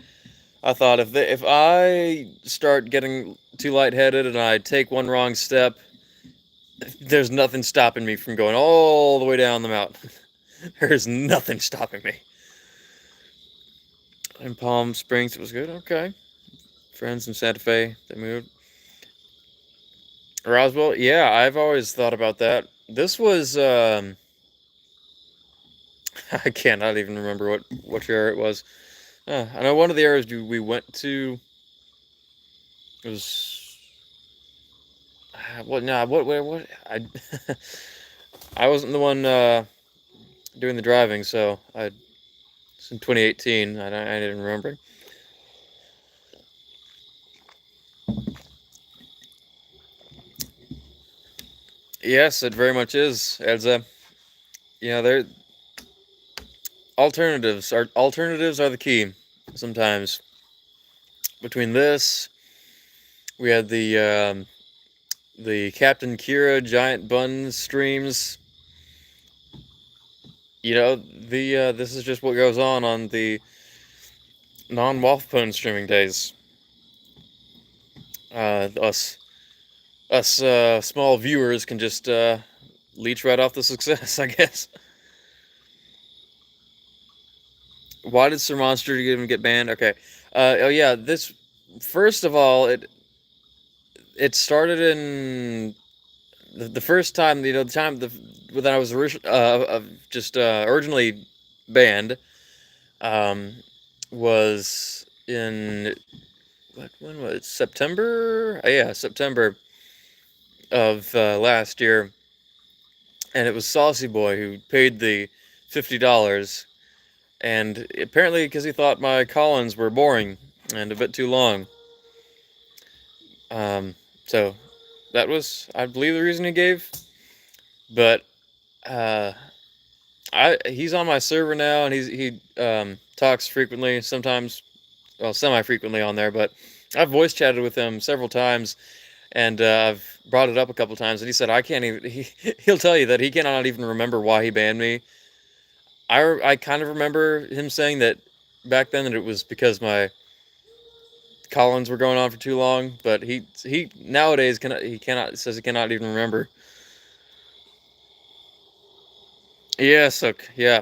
I thought if I start getting too lightheaded and I take one wrong step, there's nothing stopping me from going all the way down the mountain. There's nothing stopping me. In Palm Springs, it was good. Okay, friends in Santa Fe, they moved. Roswell, yeah, I've always thought about that. This was I cannot even remember what year it was. I know one of the areas we went to was what? No, what? I wasn't the one doing the driving, so it's in 2018. I didn't remember. Yes, it very much is. As there alternatives are the key. Sometimes between this, we had the Captain Kira giant bun streams. The this is just what goes on the non-Wafflepone streaming days. Us small viewers can just leech right off the success, I guess. Why did Sir Monster even get banned? Okay. Oh yeah, this first of all, it started in the first time, the time when I was originally banned, um, was in when was it? September? Yeah, September of last year, and it was Saucy Boy who paid the $50, and apparently because he thought my Collins were boring and a bit too long. So that was, I believe, the reason he gave. But uh, he's on my server now, and he talks frequently, sometimes, well, semi-frequently on there. But I've voice chatted with him several times, and I've brought it up a couple times, and he said I can't even. He'll tell you that he cannot even remember why he banned me. I kind of remember him saying that back then that it was because my Collins were going on for too long, but he nowadays says he cannot even remember. Yeah, so yeah,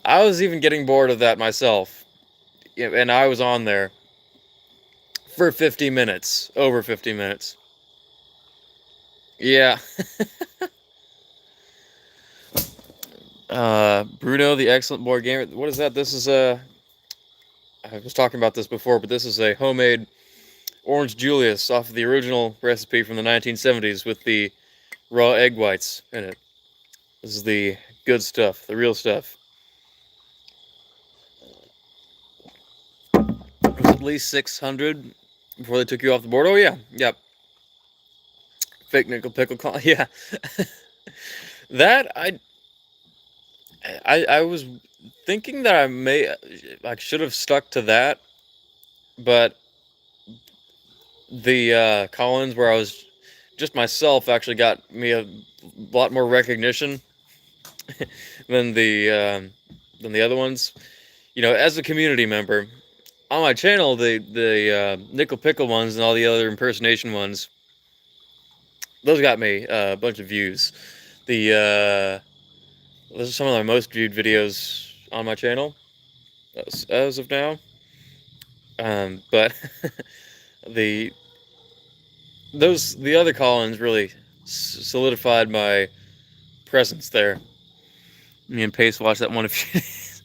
I was even getting bored of that myself, yeah, and I was on there for 50 minutes, over 50 minutes. Yeah. Bruno, the excellent board gamer. What is that? This is I was talking about this before, but this is a homemade orange Julius off of the original recipe from the 1970s with the raw egg whites in it. This is the good stuff, the real stuff. It was at least 600 before they took you off the board. Oh yeah, yep. Fake nickel pickle. Yeah, that I was thinking that I should have stuck to that, but the Collins where I was just myself actually got me a lot more recognition. than the other ones. You know, as a community member on my channel, the nickel pickle ones and all the other impersonation ones, those got me a bunch of views. Those are some of my most viewed videos on my channel as of now. But the the other call-ins really solidified my presence there. Me and Pace watched that one a few days.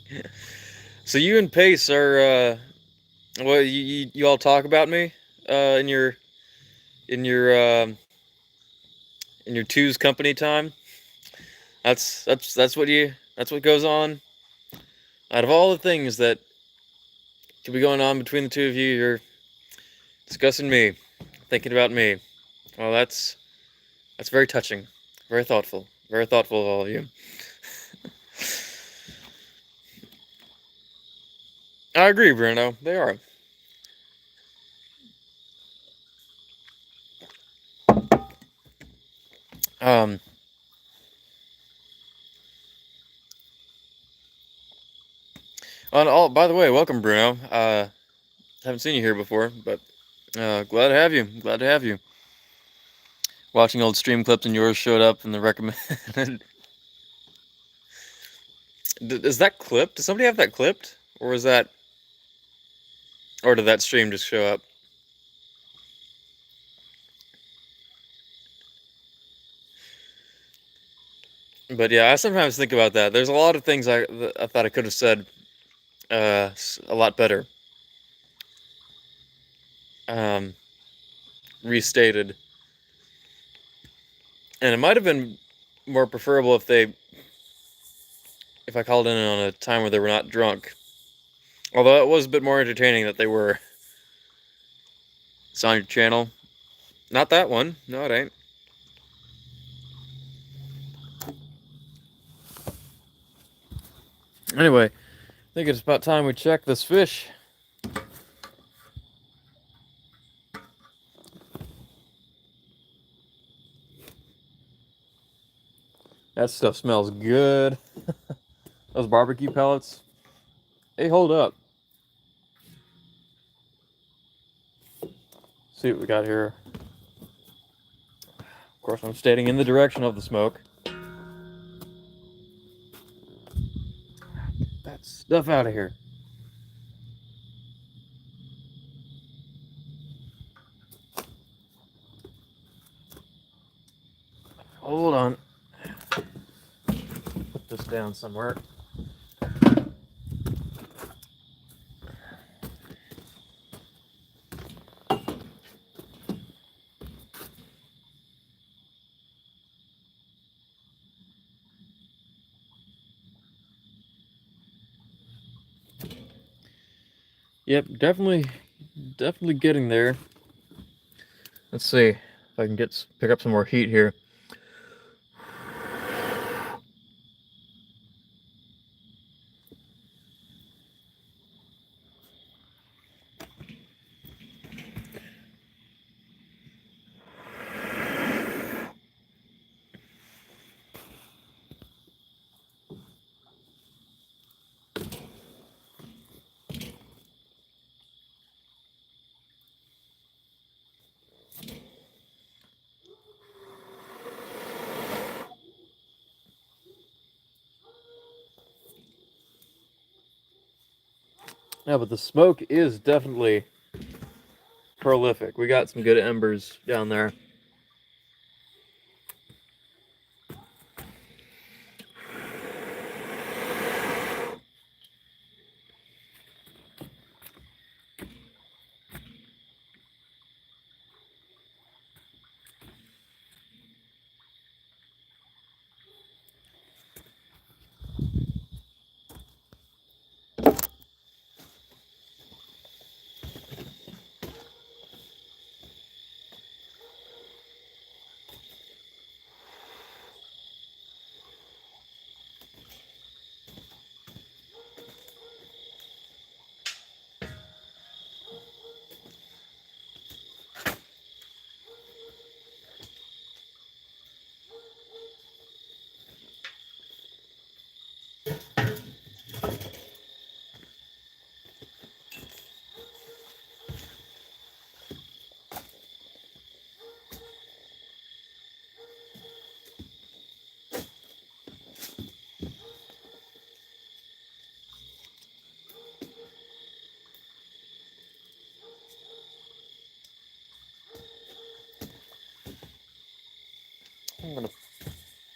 So you and Pace are well, you all talk about me in in your um, in your two's company time. That's what goes on. Out of all the things that could be going on between the two of you, you're discussing me, thinking about me. Well, that's very touching, very thoughtful of all of you. I agree, Bruno. They are. Um, by the way, welcome, Bruno. Haven't seen you here before, but glad to have you. Glad to have you. Watching old stream clips and yours showed up in the recommended. Is that clipped? Does somebody have that clipped, or is that, or did that stream just show up? But yeah, I sometimes think about that. There's a lot of things I thought I could have said a lot better, um, restated, and it might have been more preferable if I called in on a time where they were not drunk. Although it was a bit more entertaining that they were. It's on your channel. Not that one. No, it ain't. Anyway, I think it's about time we check this fish. That stuff smells good. Those barbecue pellets, they hold up. See what we got here. Of course, I'm stating in the direction of the smoke. Get that stuff out of here. Hold on. Put this down somewhere. Yep, definitely getting there. Let's see if I can pick up some more heat here. Yeah, but the smoke is definitely prolific. We got some good embers down there.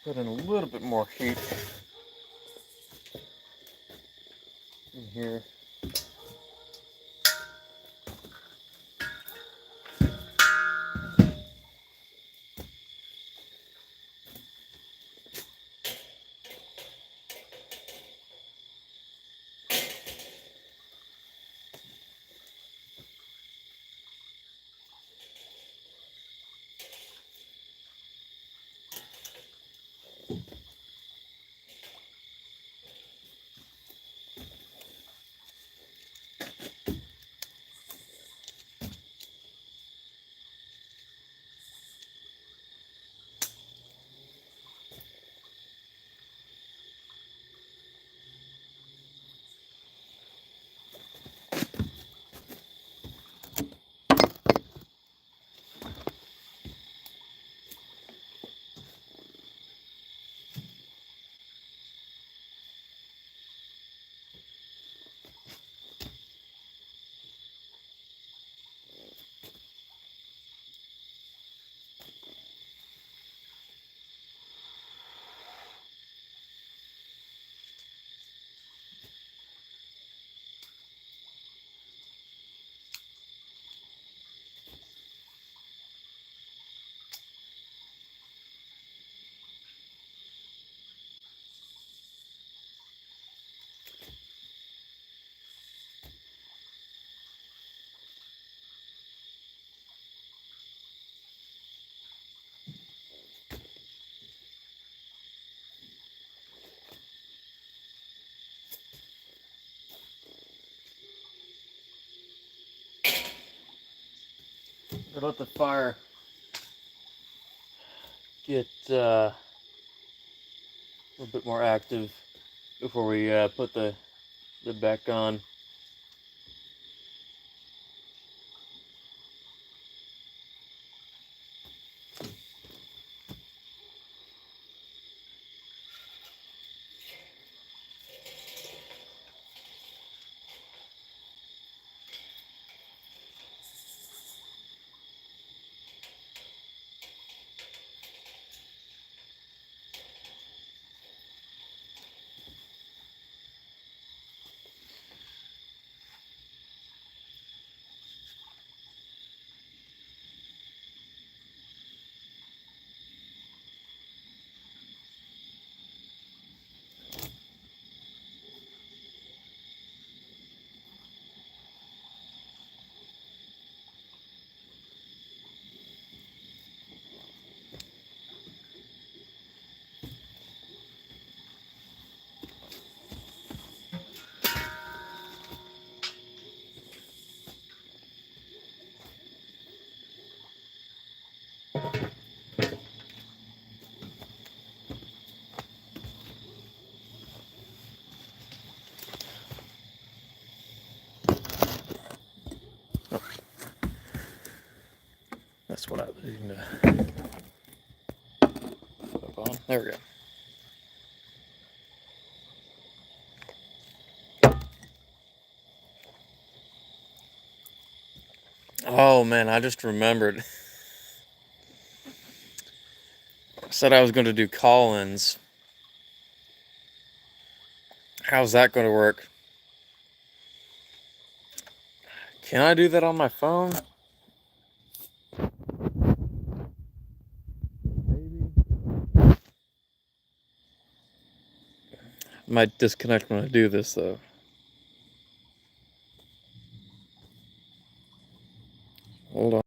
put in a little bit more heat in here. Let the fire get a little bit more active before we put the lid back on. That's what I was using to flip on. There we go. Oh man, I just remembered. I said I was going to do call-ins. How's that going to work? Can I do that on my phone? Maybe. Might disconnect when I do this though. Hold on.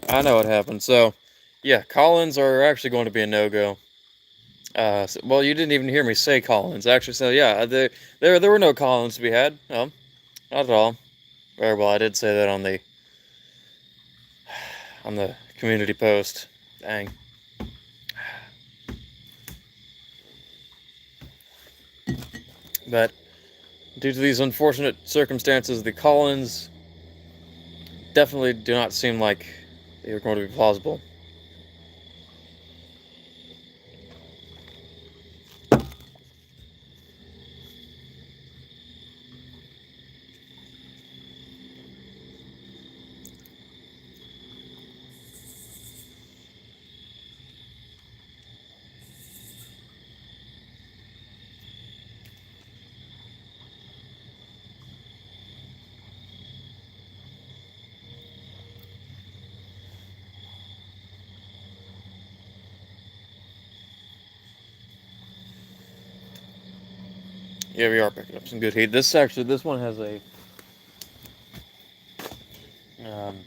I know what happened. So, yeah, Collins are actually going to be a no-go. Well, you didn't even hear me say Collins, actually. So, yeah, there were no Collins to be had. No, not at all. Very well, I did say that on the community post. Dang. But due to these unfortunate circumstances, the Collins definitely do not seem like they are going to be plausible. Yeah, we are picking up some good heat. This one has a um,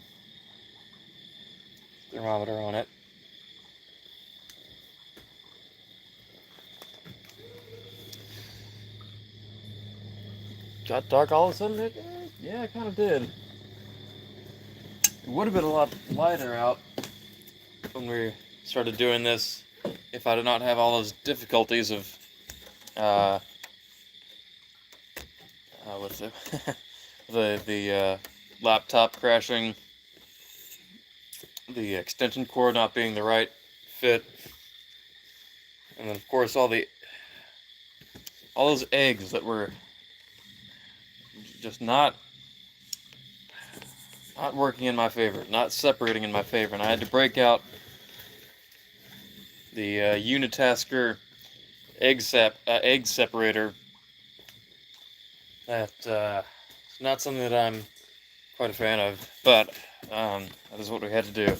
thermometer on it. Got dark all of a sudden? Yeah, it kind of did. It would have been a lot lighter out when we started doing this if I did not have all those difficulties of uh, with the laptop crashing, the extension cord not being the right fit, and then of course all those eggs that were just not working in my favor, not separating in my favor, and I had to break out the Unitasker egg separator. That it's not something that I'm quite a fan of, but that is what we had to do.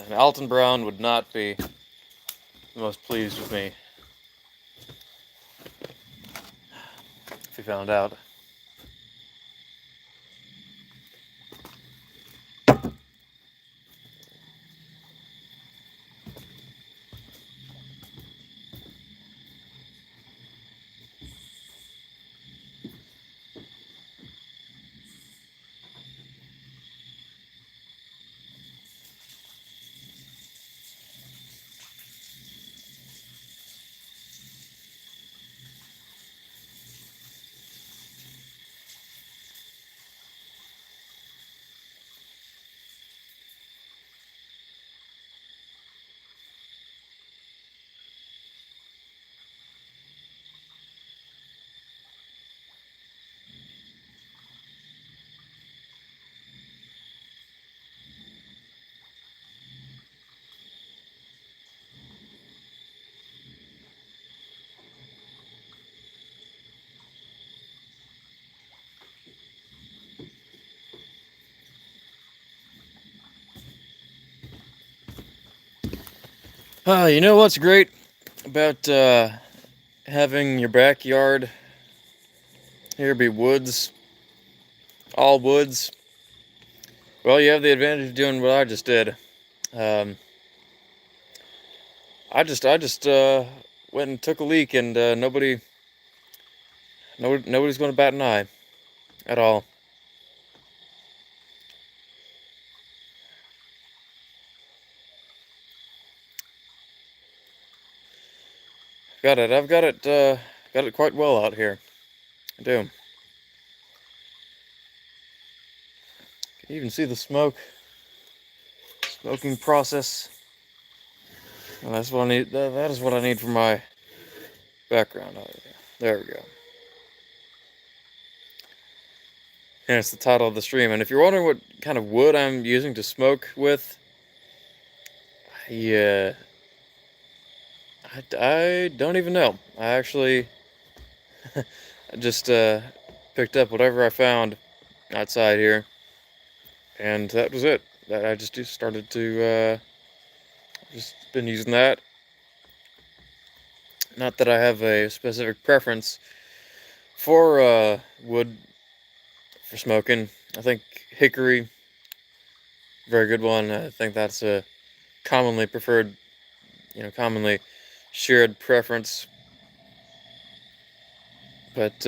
And Alton Brown would not be the most pleased with me if he found out. You know what's great about having your backyard here be woods, all woods? Well, you have the advantage of doing what I just did. Um, I just went and took a leak, and nobody's going to bat an eye at all. Got it quite well out here. I do. You can even see the smoking process. And that's what I need. That is what I need for my background. There we go. And it's the title of the stream. And if you're wondering what kind of wood I'm using to smoke with, yeah, I don't even know. I actually just picked up whatever I found outside here, and that was it. That I just started to just been using that. Not that I have a specific preference for wood for smoking. I think hickory Very good one. I think that's a commonly preferred, commonly shared preference. But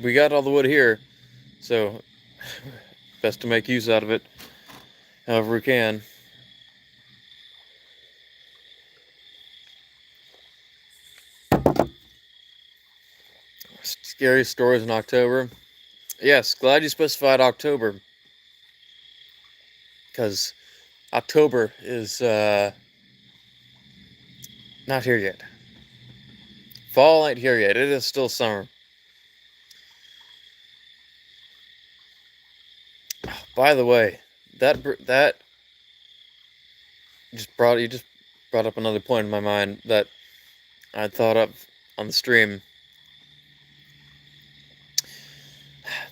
we got all the wood here, so best to make use out of it however we can. Scary stories in October. Yes, glad you specified October, because October is not here yet. Fall ain't here yet. It is still summer. By the way, that just brought up another point in my mind that I thought up on the stream.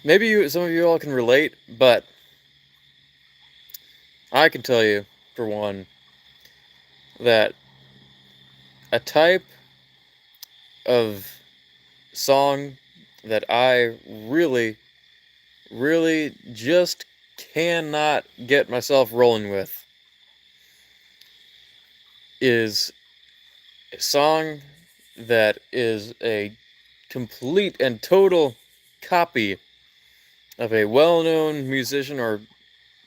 Maybe some of you all can relate, but I can tell you, for one, that a type of song that I really, really just cannot get myself rolling with is a song that is a complete and total copy of a well-known musician or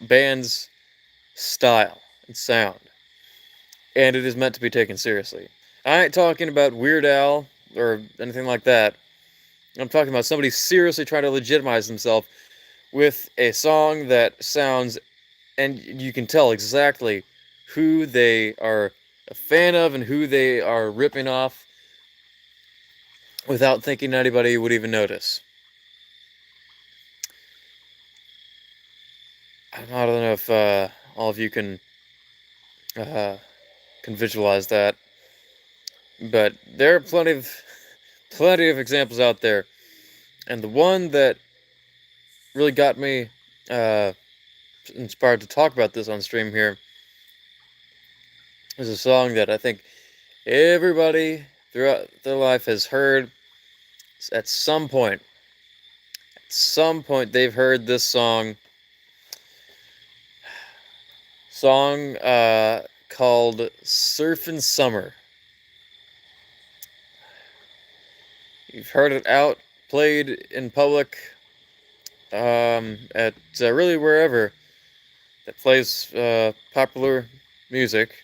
band's style and sound, and it is meant to be taken seriously. I ain't talking about Weird Al or anything like that. I'm talking about somebody seriously trying to legitimize themselves with a song that sounds, and you can tell exactly who they are a fan of and who they are ripping off without thinking anybody would even notice. I don't know if all of you can visualize that, but there are plenty of examples out there, and the one that really got me inspired to talk about this on stream here is a song that I think everybody throughout their life has heard at some point. At some point, they've heard this song. Song called Surfin' Summer. You've heard it out, played in public, at really wherever that plays popular music.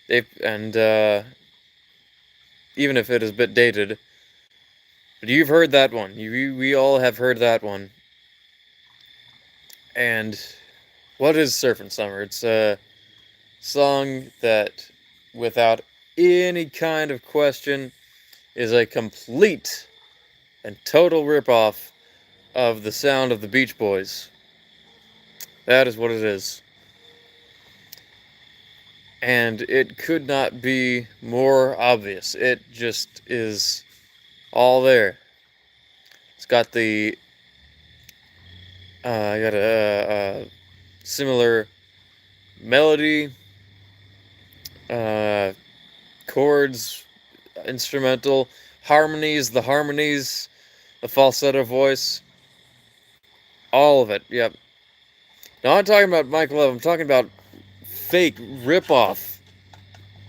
And even if it is a bit dated, but you've heard that one. We all have heard that one. And what is Surfin' Summer? It's a song that, without any kind of question, is a complete and total ripoff of the sound of the Beach Boys. That is what it is. And it could not be more obvious. It just is all there. It's got the got a similar melody, chords, instrumental, harmonies, the falsetto voice, all of it. Yep. Now I'm talking about Mike Love. I'm talking about fake rip-off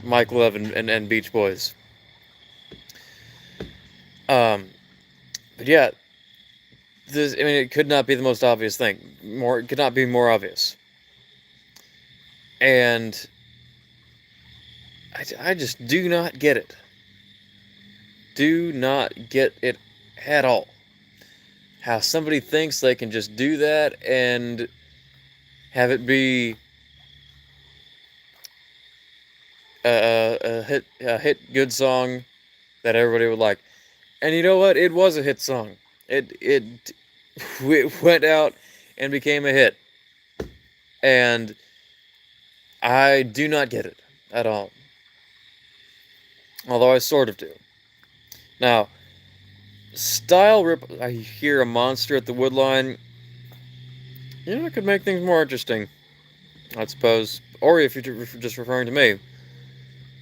Mike Love and Beach Boys. But yeah, it could not be the most obvious thing. It could not be more obvious. And I just do not get it. Do not get it at all. How somebody thinks they can just do that and have it be a hit good song that everybody would like. And you know what? It was a hit song. It went out and became a hit. And I do not get it at all. Although I sort of do. Now, style rip. I hear a monster at the woodline. It could make things more interesting, I suppose. Or if you're just referring to me.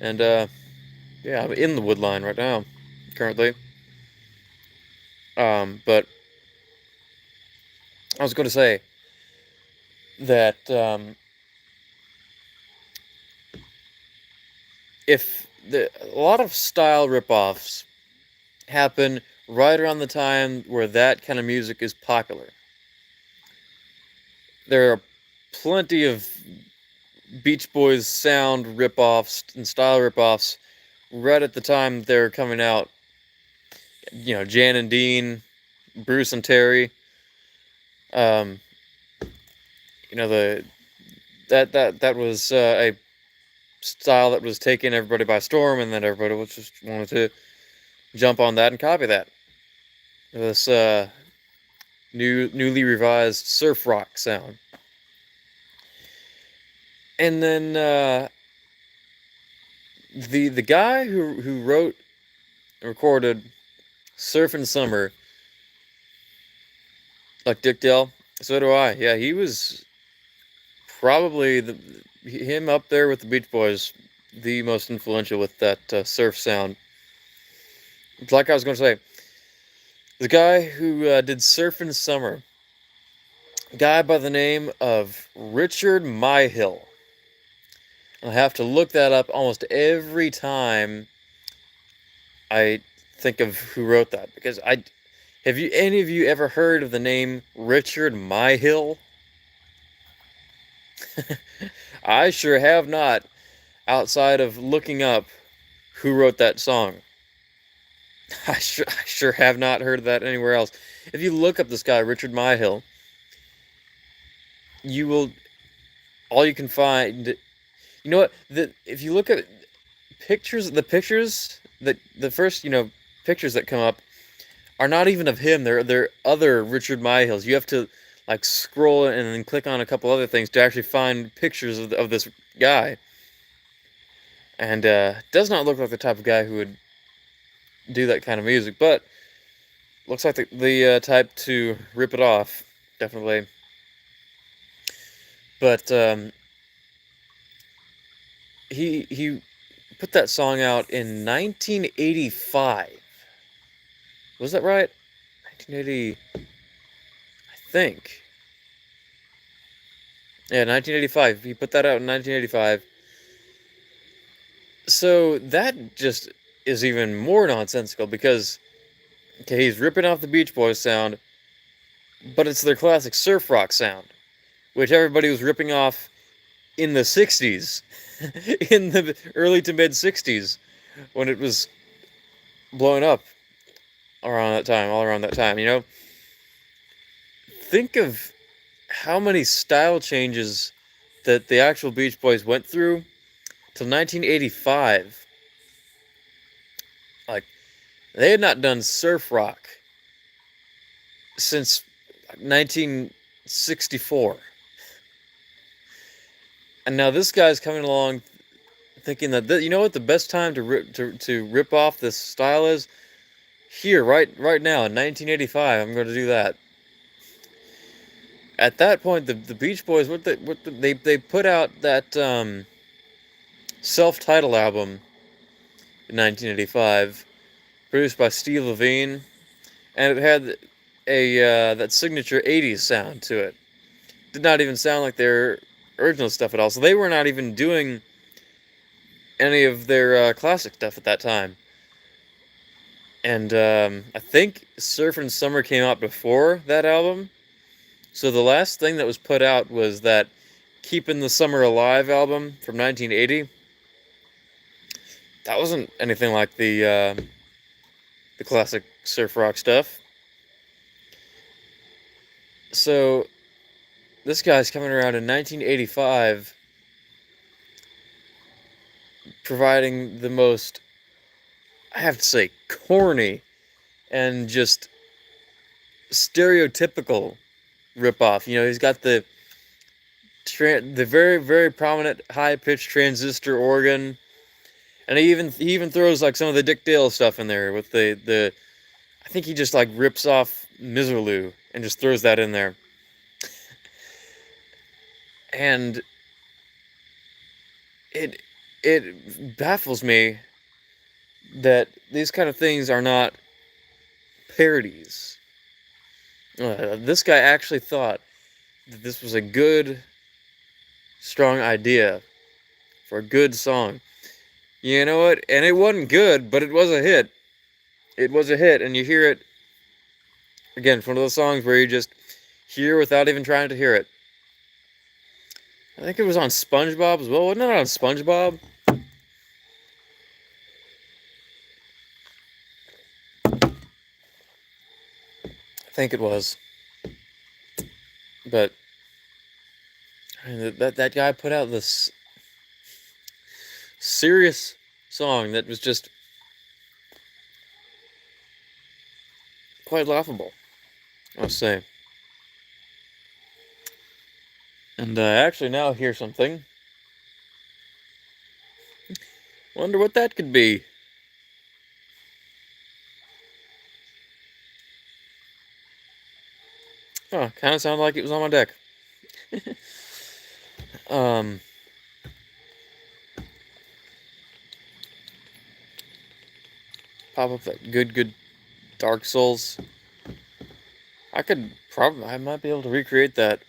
And, yeah, I'm in the woodline right now, currently. But I was going to say that if a lot of style ripoffs happen right around the time where that kind of music is popular. There are plenty of Beach Boys sound ripoffs and style ripoffs right at the time they're coming out. You know, Jan and Dean, Bruce and Terry. Um, you know, that was a style that was taking everybody by storm, and then everybody was just wanted to jump on that and copy that. This newly revised surf rock sound. And then the guy who wrote and recorded "Surfin' Summer," like Dick Dale, so do I. Yeah, he was probably him up there with the Beach Boys, the most influential with that surf sound. Like I was going to say, the guy who did "Surfin' Summer," a guy by the name of Richard Myhill. I have to look that up almost every time I think of who wrote that, because any of you ever heard of the name Richard Myhill? I sure have not, outside of looking up who wrote that song. I sure have not heard of that anywhere else. If you look up this guy, Richard Myhill, you will, all you can find, you know what, if you look at the pictures, the first, pictures that come up are not even of him. They're other Richard Myhills. You have to like scroll and then click on a couple other things to actually find pictures of this guy. And does not look like the type of guy who would do that kind of music, but looks like the type to rip it off, definitely. But he put that song out in 1985. Was that right? 1980, I think. Yeah, 1985. He put that out in 1985. So that just is even more nonsensical because, okay, he's ripping off the Beach Boys sound, but it's their classic surf rock sound, which everybody was ripping off in the 60s, in the early to mid 60s, when it was blowing up all around that time, Think of how many style changes that the actual Beach Boys went through till 1985. Like, they had not done surf rock since 1964. And now this guy's coming along thinking that, you know what, the best time to rip off this style is? Here, right now, in 1985, I'm going to do that. At that point, the Beach Boys, they put out that self-titled album in 1985, produced by Steve Levine, and it had that signature 80s sound to it. Did not even sound like their original stuff at all. So they were not even doing any of their classic stuff at that time. And I think Surfin' Summer came out before that album. So the last thing that was put out was that Keepin' the Summer Alive album from 1980. That wasn't anything like the classic surf rock stuff. So this guy's coming around in 1985, providing the most, I have to say, corny and just stereotypical ripoff. He's got the very, very prominent high-pitched transistor organ, and he even throws like some of the Dick Dale stuff in there with the I think he just like rips off Miserlou and just throws that in there. And it baffles me that these kind of things are not parodies. This guy actually thought that this was a good, strong idea for a good song. You know what? And it wasn't good, but it was a hit. It was a hit, and you hear it again. It's one of those songs where you just hear without even trying to hear it. I think it was on SpongeBob as well. Wasn't it on SpongeBob? I think it was. But I mean, that guy put out this serious song that was just quite laughable, I must say. And I actually now hear something. Wonder what that could be. Huh, kind of sounded like it was on my deck. um, Pop up that good Dark Souls. I might be able to recreate that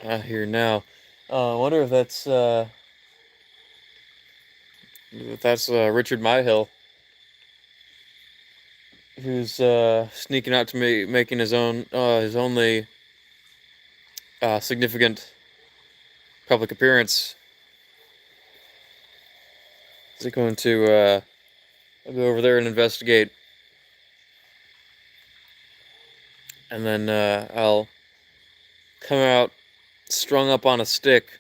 here now. I wonder if that's Richard Myhill, who's sneaking out to me, making his only significant public appearance. Is he going to I'll go over there and investigate, and then I'll come out strung up on a stick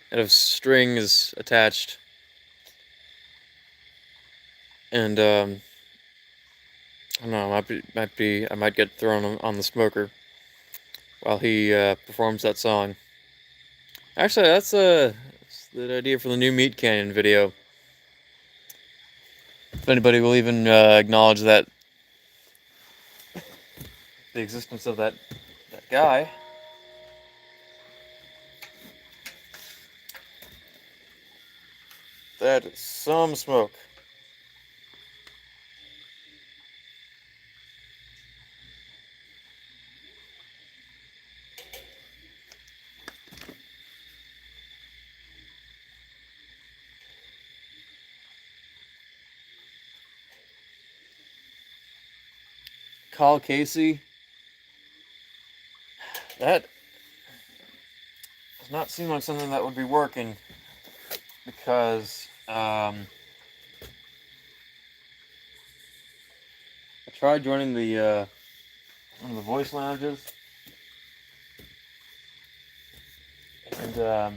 and have strings attached, and I don't know, I might get thrown on the smoker while he performs that song. Actually, that's the idea for the new Meat Canyon video. If anybody will even acknowledge that the existence of that guy. That is some smoke. Call Casey. That does not seem like something that would be working, because I tried joining the one of the voice lounges, and just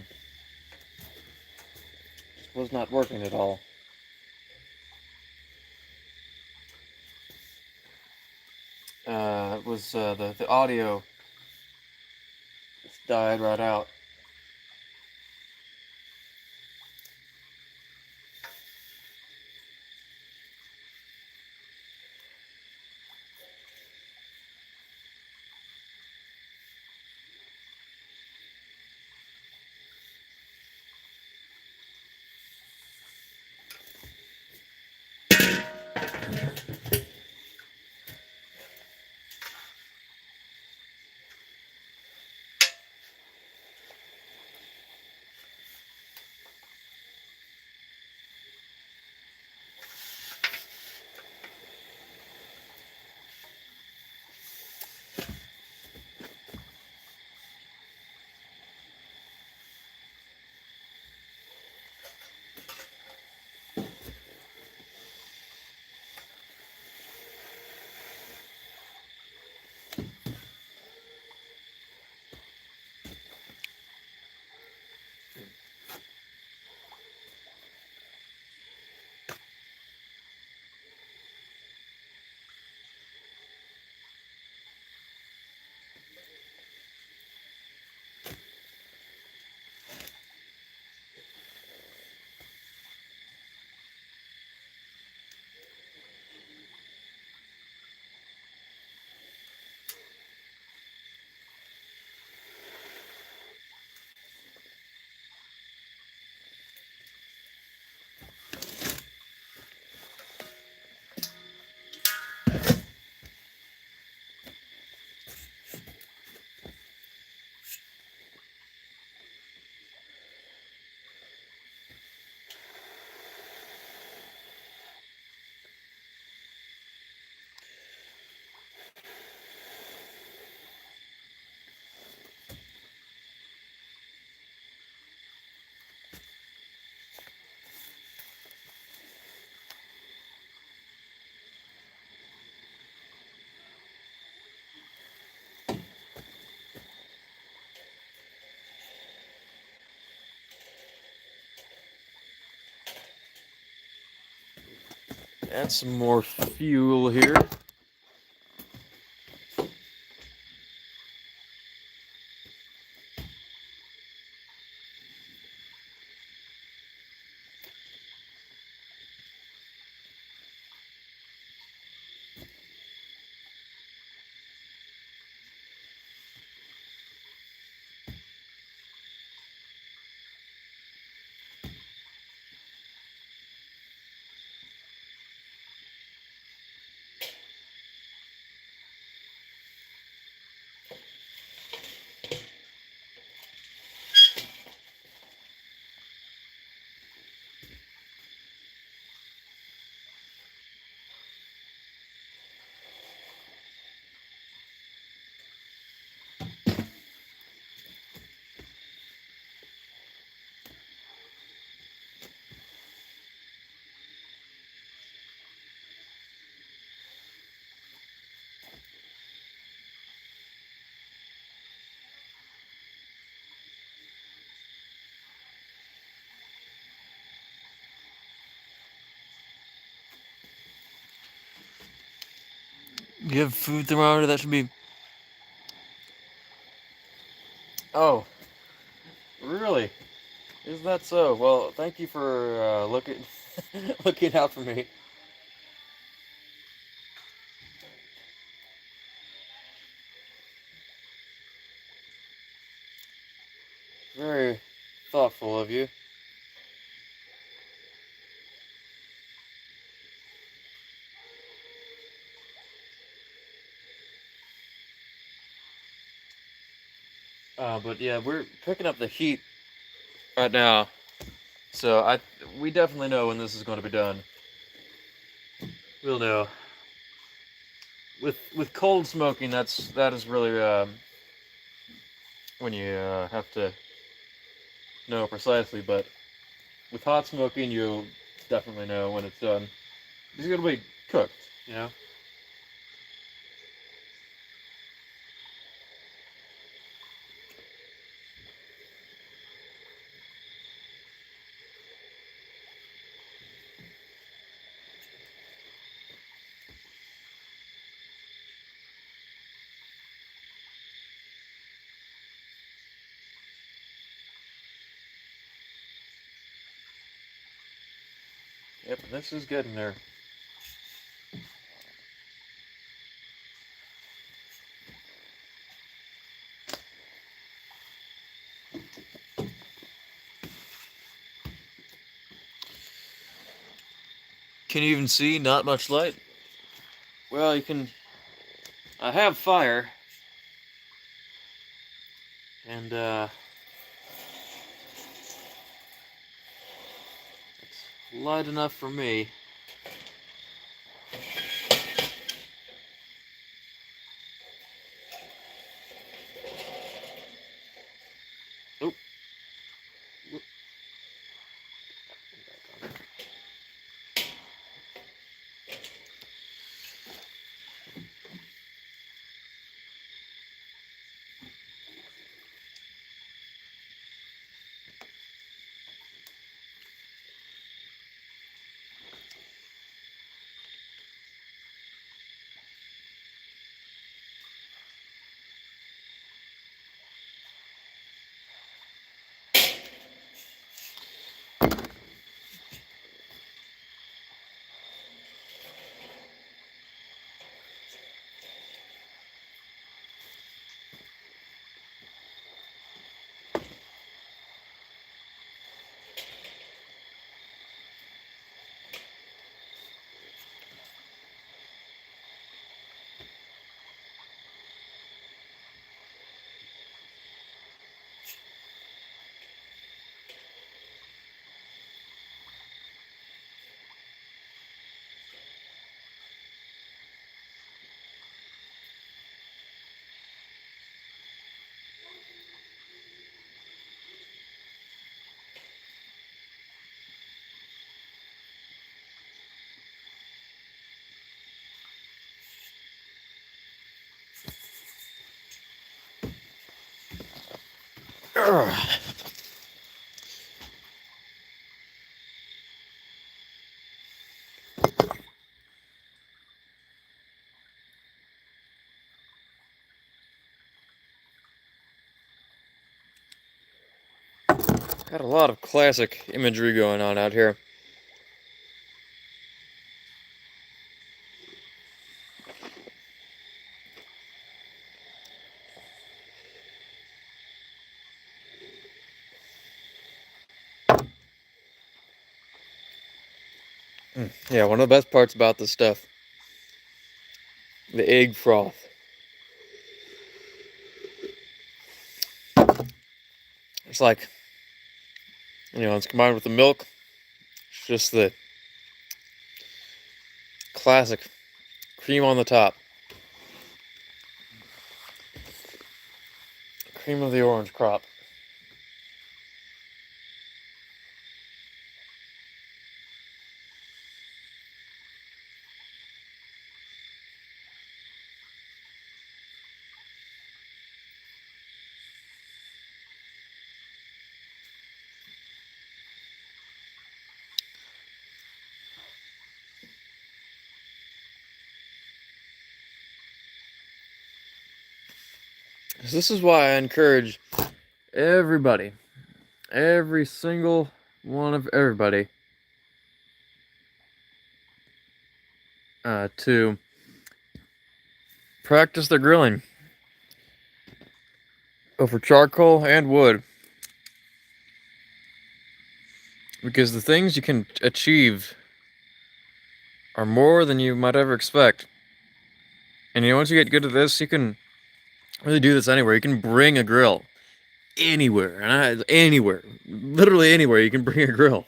was not working at all. It was the audio just died right out. Add some more fuel here. You have a food thermometer? That should be... Oh, really? Is that so? Well, thank you for looking looking out for me. Very thoughtful of you. But yeah, we're picking up the heat right now, so we definitely know when this is going to be done. We'll know. With cold smoking, that is really when you have to know precisely. But with hot smoking, you'll definitely know when it's done. It's gonna be cooked, you know. Yep, this is getting there. Can you even see? Not much light. Well, you can. I have fire, and it's light enough for me. Oop. Ugh. Got a lot of classic imagery going on out here. Yeah, one of the best parts about this stuff, the egg froth. It's like, it's combined with the milk. It's just the classic cream on the top. Cream of the orange crop. This is why I encourage everybody, every single one of everybody, to practice their grilling over charcoal and wood. Because the things you can achieve are more than you might ever expect. And once you get good at this, you can really do this anywhere. You can bring a grill anywhere, anywhere, literally anywhere. You can bring a grill,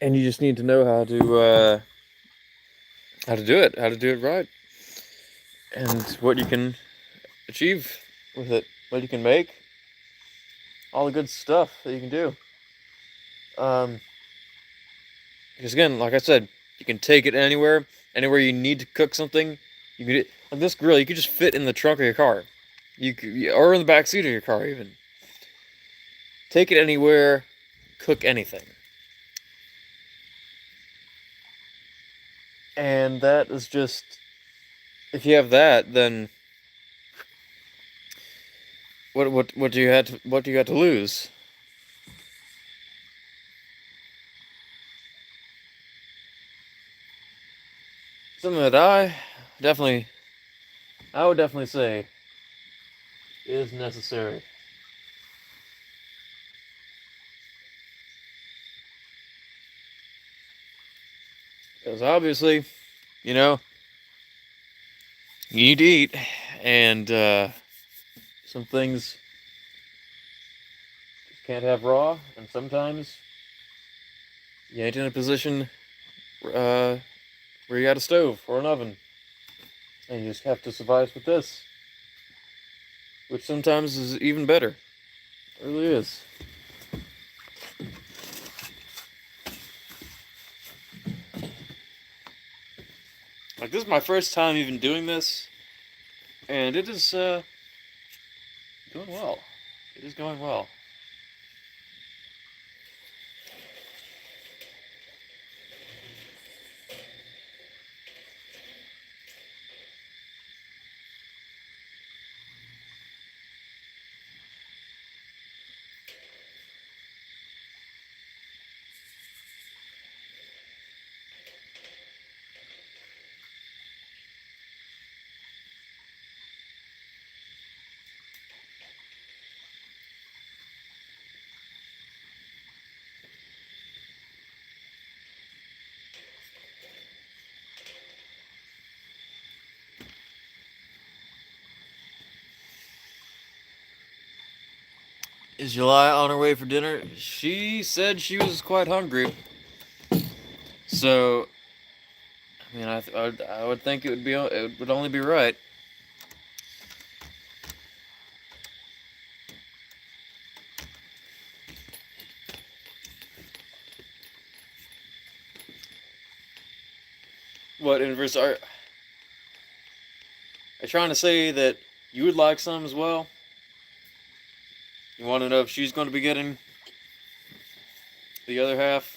and you just need to know how to do it right, and what you can achieve with it, what you can make, all the good stuff that you can do. Because again, like I said, you can take it anywhere you need to cook something. You could, like this grill, you could just fit in the trunk of your car, or in the back seat of your car even. Take it anywhere, cook anything, and that is just, if you have that, then what do you have to lose? Something that I would definitely say is necessary. Because obviously, you know, you need to eat, and some things just can't have raw, and sometimes you ain't in a position where you got a stove or an oven, and you just have to survive with this, which sometimes is even better. It really is. Like, this is my first time even doing this, and it is going well. It is going well. Is July on her way for dinner? She said she was quite hungry. So, I mean, I would think it would only be right. What, Inverse, are you trying to say that you would like some as well? You want to know if she's going to be getting the other half?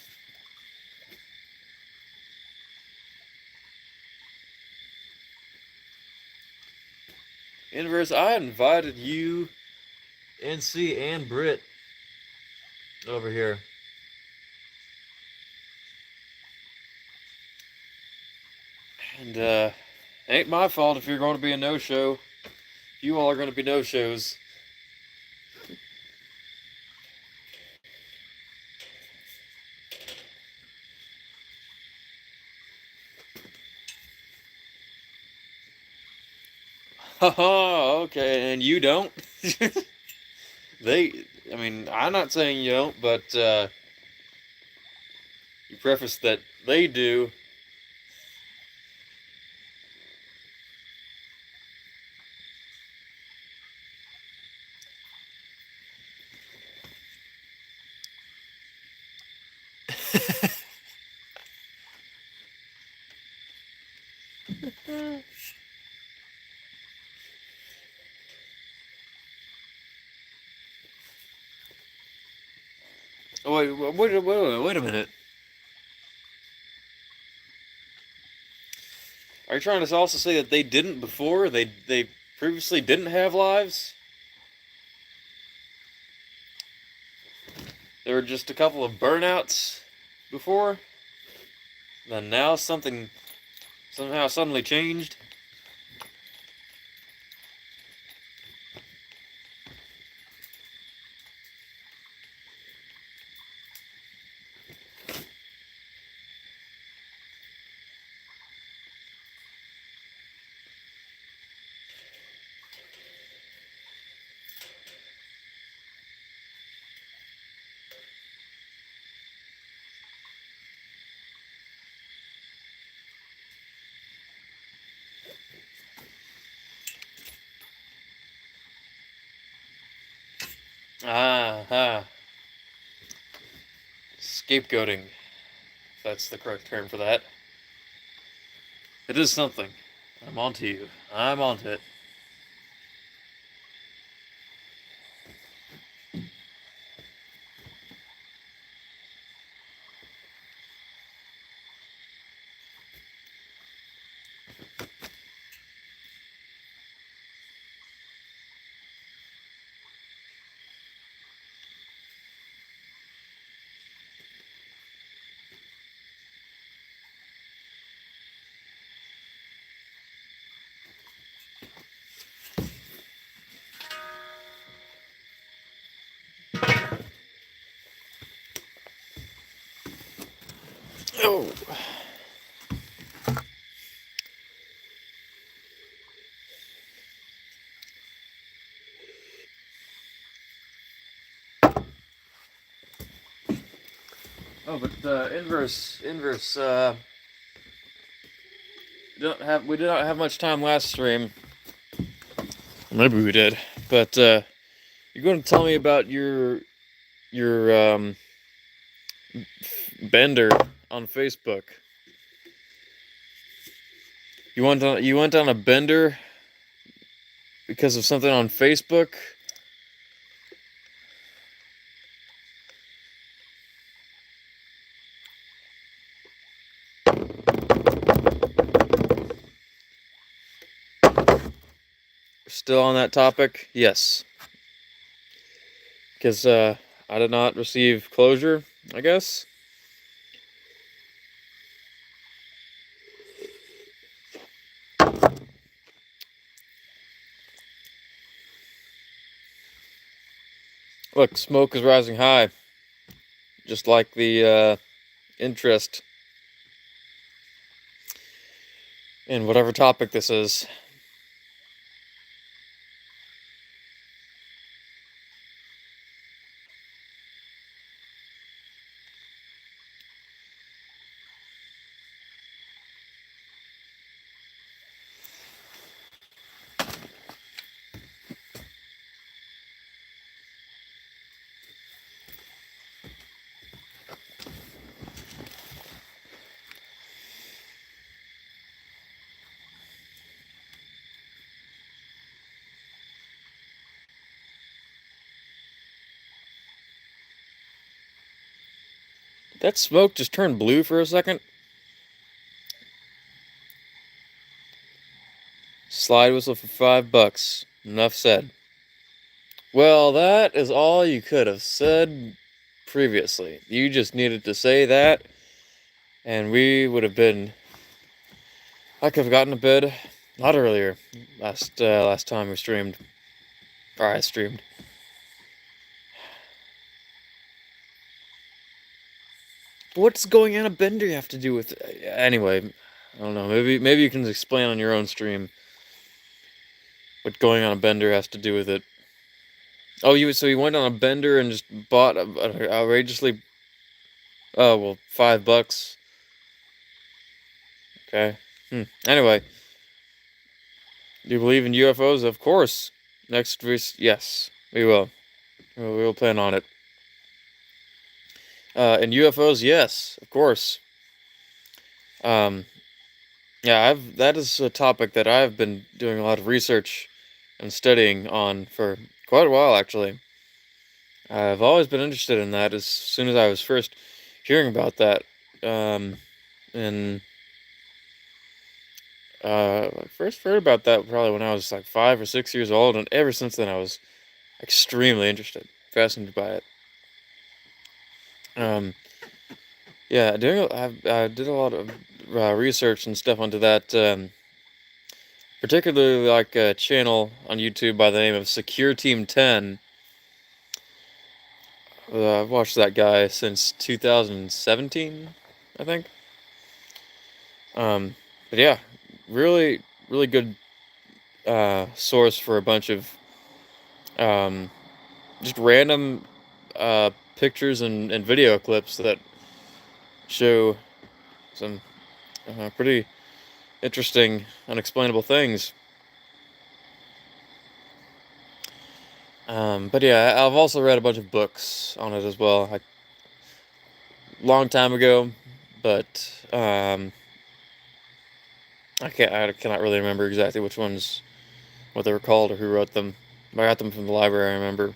Inverse, I invited you NC and Brit over here. And ain't my fault if you're going to be a no-show. You all are going to be no-shows. Haha, okay, and you don't? I mean, I'm not saying you don't, but you preface that they do. Oh, wait a minute. Are you trying to also say that they didn't before? They previously didn't have lives? There were just a couple of burnouts before? Then now something somehow suddenly changed? Ah. Scapegoating. If that's the correct term for that. It is something. I'm onto you. I'm onto it. Oh. Oh, but inverse. We did not have much time last stream. Maybe we did, but you're going to tell me about your bender on Facebook. You went on a bender because of something on Facebook. Still on that topic? Yes. Because I did not receive closure, I guess. Look, smoke is rising high. Just like the interest in whatever topic this is. That smoke just turned blue for a second. Slide whistle for $5. Enough said. Well, that is all you could have said previously. You just needed to say that, and we would have been. I could have gotten to bed a lot earlier last time we streamed, or I streamed. What's going on a bender have to do with it? Anyway? I don't know. Maybe you can explain on your own stream what going on a bender has to do with it. Oh, you went on a bender and just bought a outrageously. Oh well, $5. Okay. Anyway, do you believe in UFOs? Of course. Yes, we will. We will plan on it. And UFOs, yes, of course. Um, yeah, that is a topic that I've been doing a lot of research and studying on for quite a while, actually. I've always been interested in that as soon as I was first hearing about that. And I first heard about that probably when I was like 5 or 6 years old, and ever since then I was extremely interested, fascinated by it. Um, yeah, I did a lot of research and stuff onto that. Particularly like a channel on YouTube by the name of Secure Team 10. I've watched that guy since 2017, I think. But yeah, really, really good source for a bunch of um, just random pictures and video clips that show some pretty interesting, unexplainable things. But yeah, I've also read a bunch of books on it as well, like long time ago, but I cannot really remember exactly which ones, what they were called or who wrote them. But I got them from the library, I remember.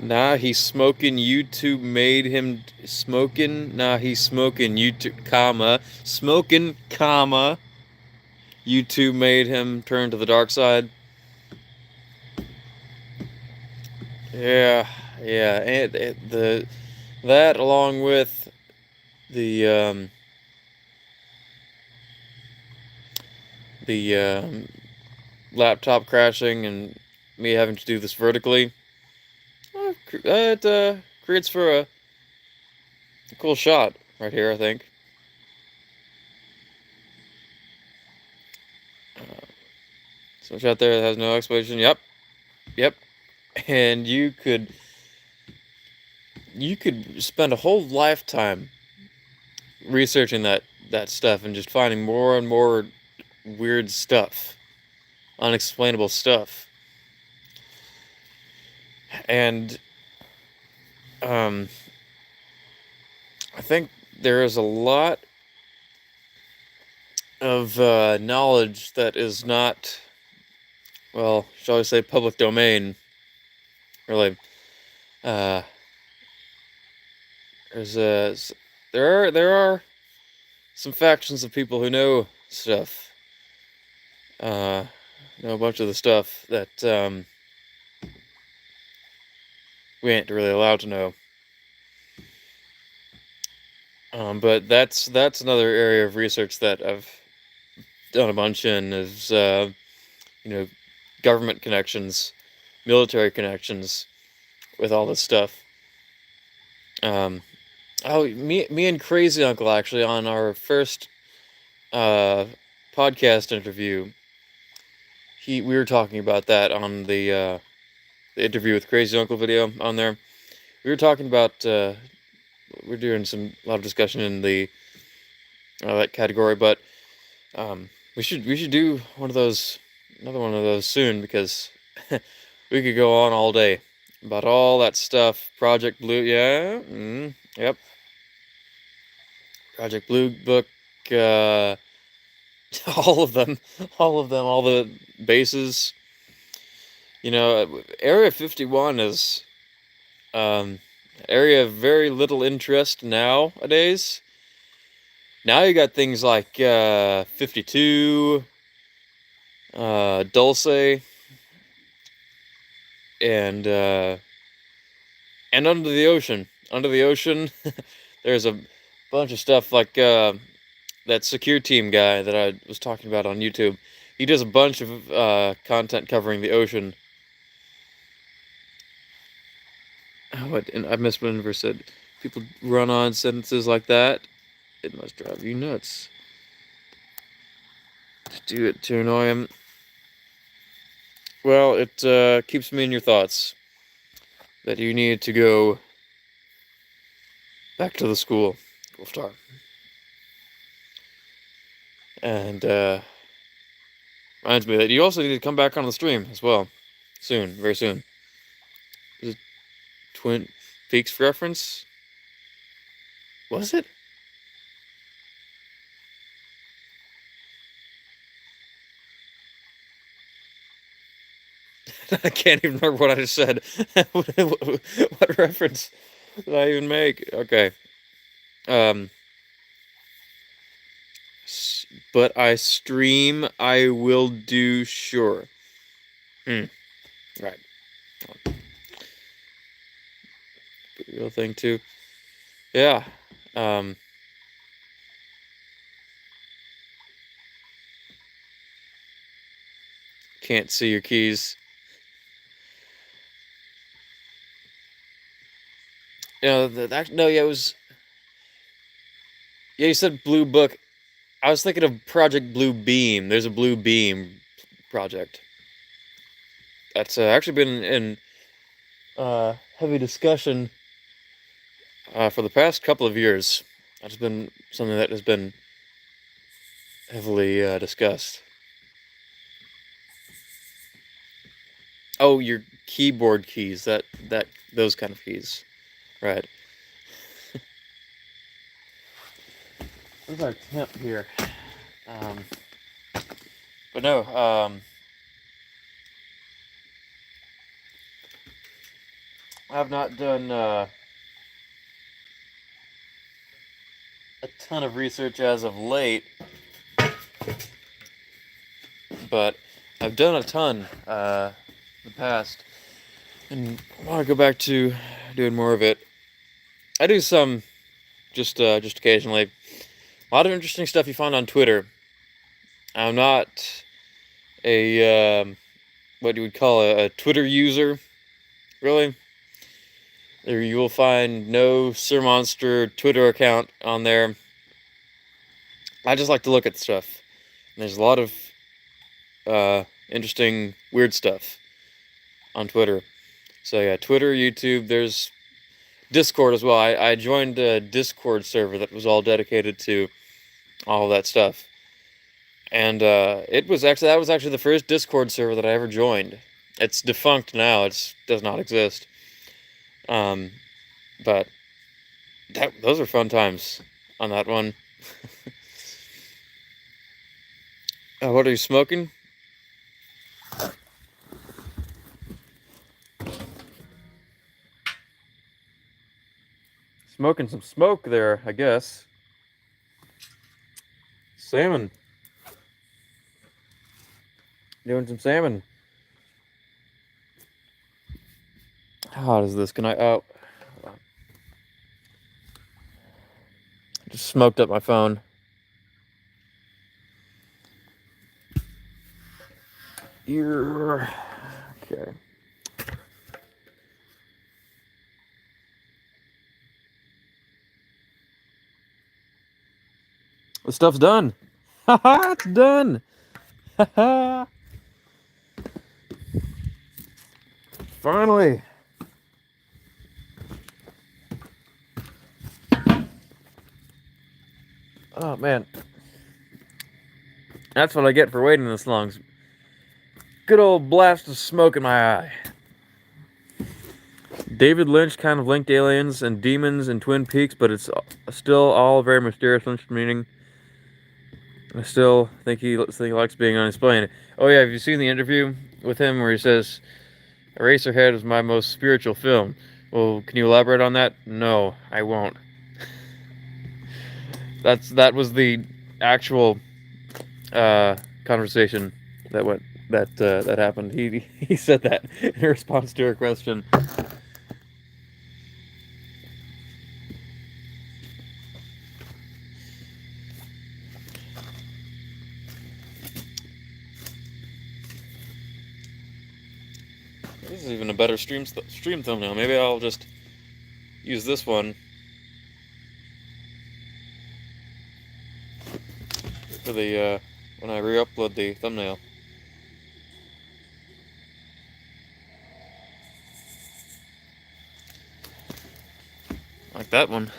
Nah, he's smoking. YouTube made him smoking. Nah, he's smoking. YouTube, smoking, YouTube made him turn to the dark side. Yeah, yeah, and that along with the the laptop crashing and me having to do this vertically, it creates for a cool shot right here, I think. So shot there that has no explanation. Yep, yep. And you could spend a whole lifetime researching that stuff and just finding more and more weird stuff, unexplainable stuff. And um, I think there is a lot of knowledge that is not, well, shall we say, public domain. Really, uh, there's there are some factions of people who know stuff, uh, know a bunch of the stuff that we ain't really allowed to know. But that's another area of research that I've done a bunch in is you know, government connections, military connections with all this stuff. Um, me and Crazy Uncle actually on our first uh, podcast interview, we were talking about that on the interview with Crazy Uncle video on there. We were talking about we're doing a lot of discussion in the that category, but we should do another one of those soon because we could go on all day about all that stuff. Project Blue, yeah, yep. Project Blue Book, uh, all of them, all the bases. You know, Area 51 is area of very little interest nowadays. Now you got things like 52, Dulce, and Under the Ocean. Under the Ocean, there's a bunch of stuff like that Secure Team guy that I was talking about on YouTube. He does a bunch of content covering the ocean. And I missed one verse said. People run on sentences like that. It must drive you nuts. To do it to annoy him. Well, it keeps me in your thoughts that you need to go back to the school, Wolfstar. And reminds me that you also need to come back on the stream as well. Soon, very soon. Is it Twin Peaks reference? Was it? I can't even remember what I just said. What reference did I even make? Okay. But I stream, I will do sure. Right. Real thing too. Yeah. Can't see your keys. No, it was. Yeah, you said Blue Book. I was thinking of Project Blue Beam. There's a Blue Beam project. That's actually been in heavy discussion for the past couple of years. That's been something that has been heavily discussed. Oh, your keyboard keys. Those kind of keys. Right. What's our temp here? But no, I've not done a ton of research as of late, but I've done a ton in the past, and I want to go back to doing more of it. I do some just occasionally. A lot of interesting stuff you find on Twitter. I'm not a what you would call a Twitter user, really. There you will find no Sir Monster Twitter account on there. I just like to look at stuff. And there's a lot of interesting, weird stuff on Twitter. So yeah, Twitter, YouTube, there's Discord as well. I joined a Discord server that was all dedicated to all of that stuff. And that was actually the first Discord server that I ever joined. It's defunct now. It does not exist. But those are fun times on that one. What are you smoking? Smoking some smoke there, I guess. Salmon. Doing some salmon. How hot is this? Can I? Oh. Just smoked up my phone. Okay. The stuff's done. Haha, it's done. Haha. Finally. Oh man. That's what I get for waiting this long. Good old blast of smoke in my eye. David Lynch kind of linked aliens and demons in Twin Peaks, but it's still all very mysterious meaning. I still think he likes being unexplained. Oh yeah, have you seen the interview with him where he says, Eraserhead is my most spiritual film? Well, can you elaborate on that? No, I won't. That was the actual conversation that went that happened. He said that in response to her question. This is even a better stream thumbnail. Maybe I'll just use this one for the when I re-upload the thumbnail. Like that one.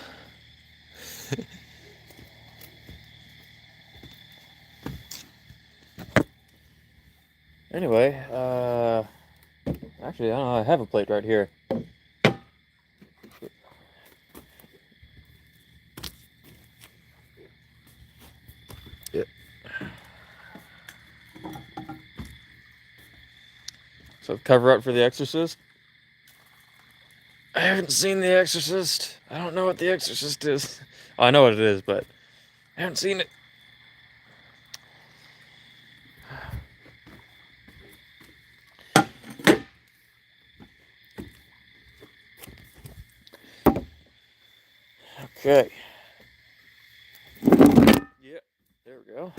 Anyway, actually, I don't know, I have a plate right here. Yep. So cover up for The Exorcist. I haven't seen The Exorcist. I don't know what The Exorcist is. Oh, I know what it is, but I haven't seen it. Okay. Yep, there we go.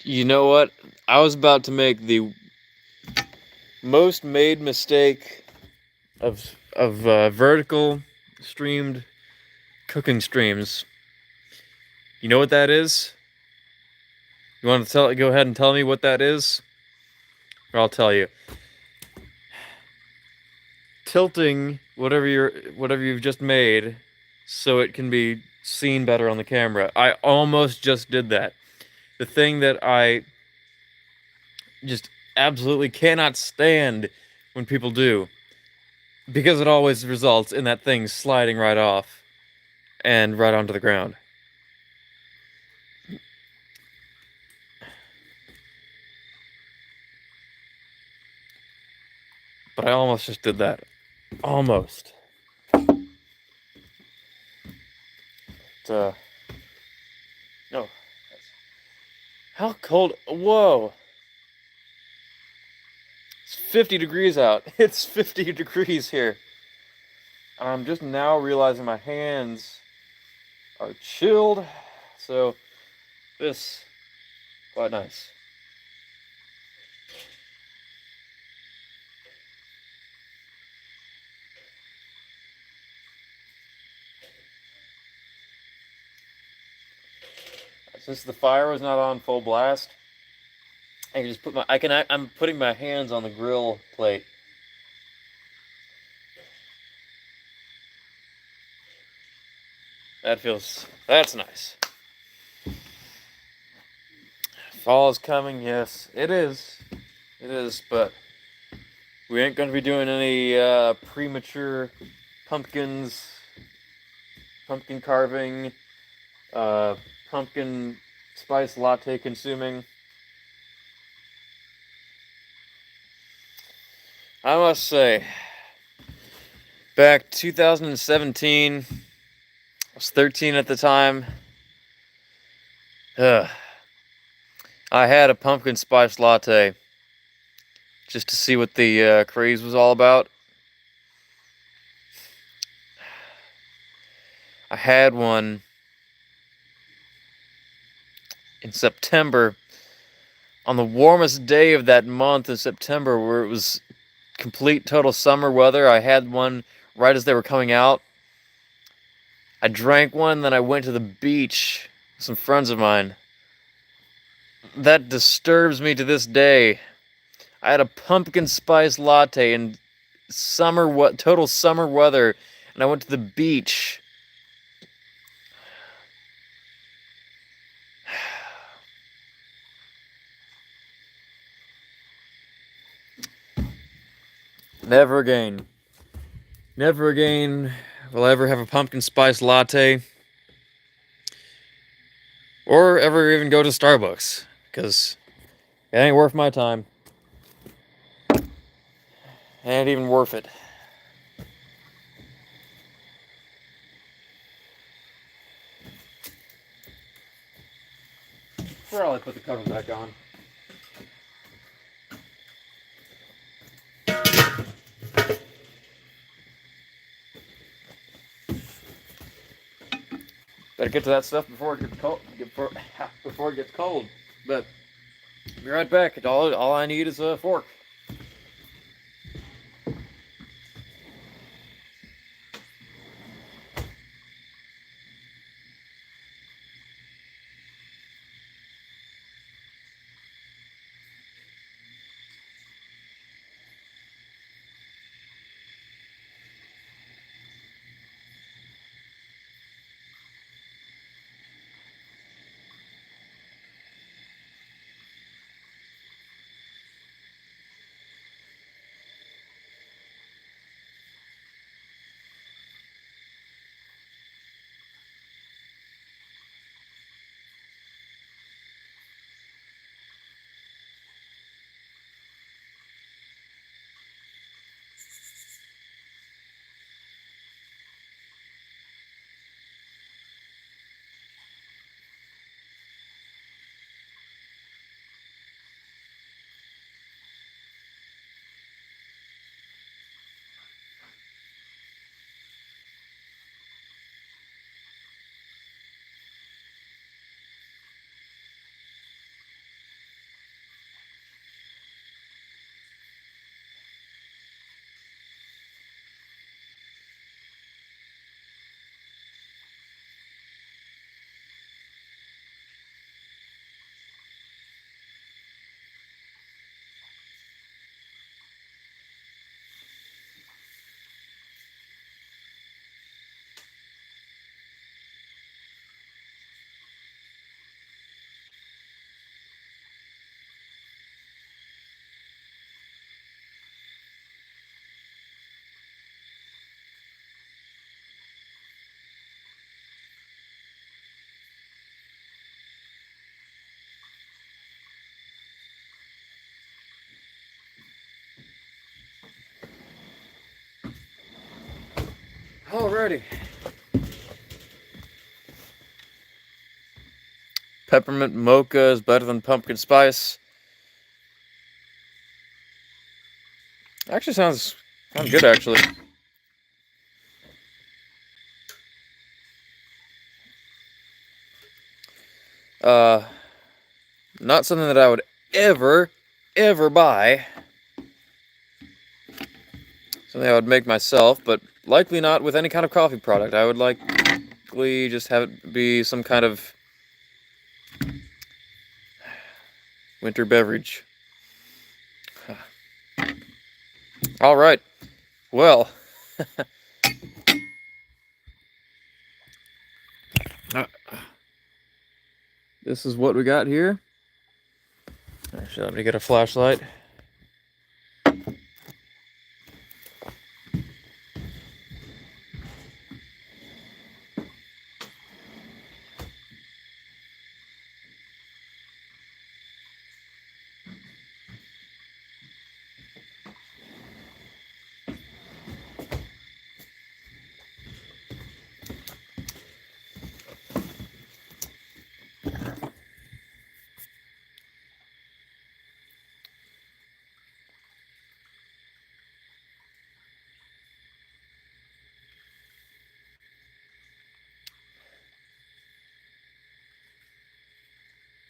You know what? I was about to make the most made mistake of vertical streamed cooking streams. You know what that is? You want to go ahead and tell me what that is? Or I'll tell you. Tilting whatever you've just made so it can be seen better on the camera. I almost just did that. The thing that I just absolutely cannot stand when people do, because it always results in that thing sliding right off and right onto the ground. But I almost just did that. Almost. No. How cold? Whoa. It's 50 degrees out. It's 50 degrees here. I'm just now realizing my hands are chilled. So, this, quite nice. Since the fire was not on full blast, I can just put I'm putting my hands on the grill plate. That's nice. Fall is coming, yes, it is. It is, but we ain't gonna be doing any premature pumpkin carving, pumpkin spice latte consuming. I must say, back 2017, I was 13 at the time. I had a pumpkin spice latte just to see what the craze was all about. I had one in September, on the warmest day of that month in September, where it was complete total summer weather. I had one right as they were coming out. I drank one, then I went to the beach with some friends of mine. That disturbs me to this day. I had a pumpkin spice latte in total summer weather, and I went to the beach. Never again. Never again will I ever have a pumpkin spice latte. or ever even go to Starbucks, because it ain't worth my time. It ain't even worth it. Probably put the cover back on. Better get to that stuff before it gets cold. Before it gets cold. But be right back. All I need is a fork. Alrighty. Peppermint mocha is better than pumpkin spice. Actually sounds good, actually. Uh, Not something that I would ever buy. Something I would make myself, but likely not with any kind of coffee product. I would likely just have it be some kind of winter beverage. All right. Well, this is what we got here. Actually, let me get a flashlight.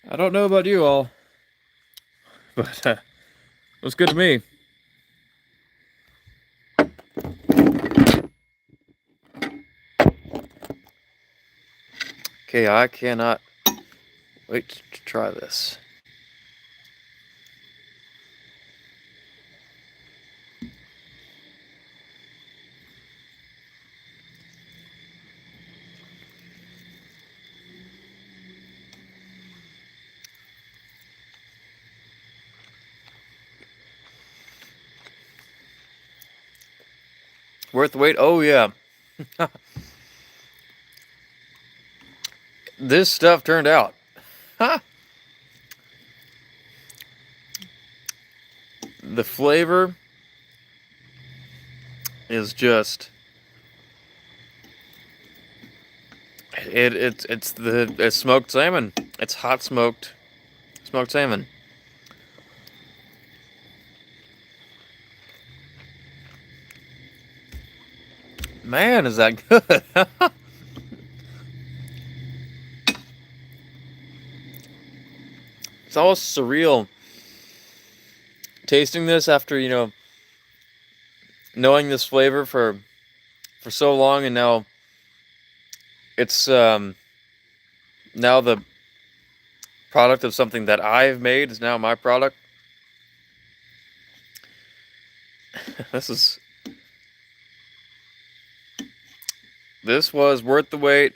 I don't know about you all, but it was good to me. Okay, I cannot wait to try this. Worth the wait? Oh, yeah. This stuff turned out. The flavor is just it's smoked salmon. It's hot smoked salmon. Man, is that good? It's almost surreal tasting this after, knowing this flavor for so long, and now it's now the product of something that I've made is now my product. This was worth the wait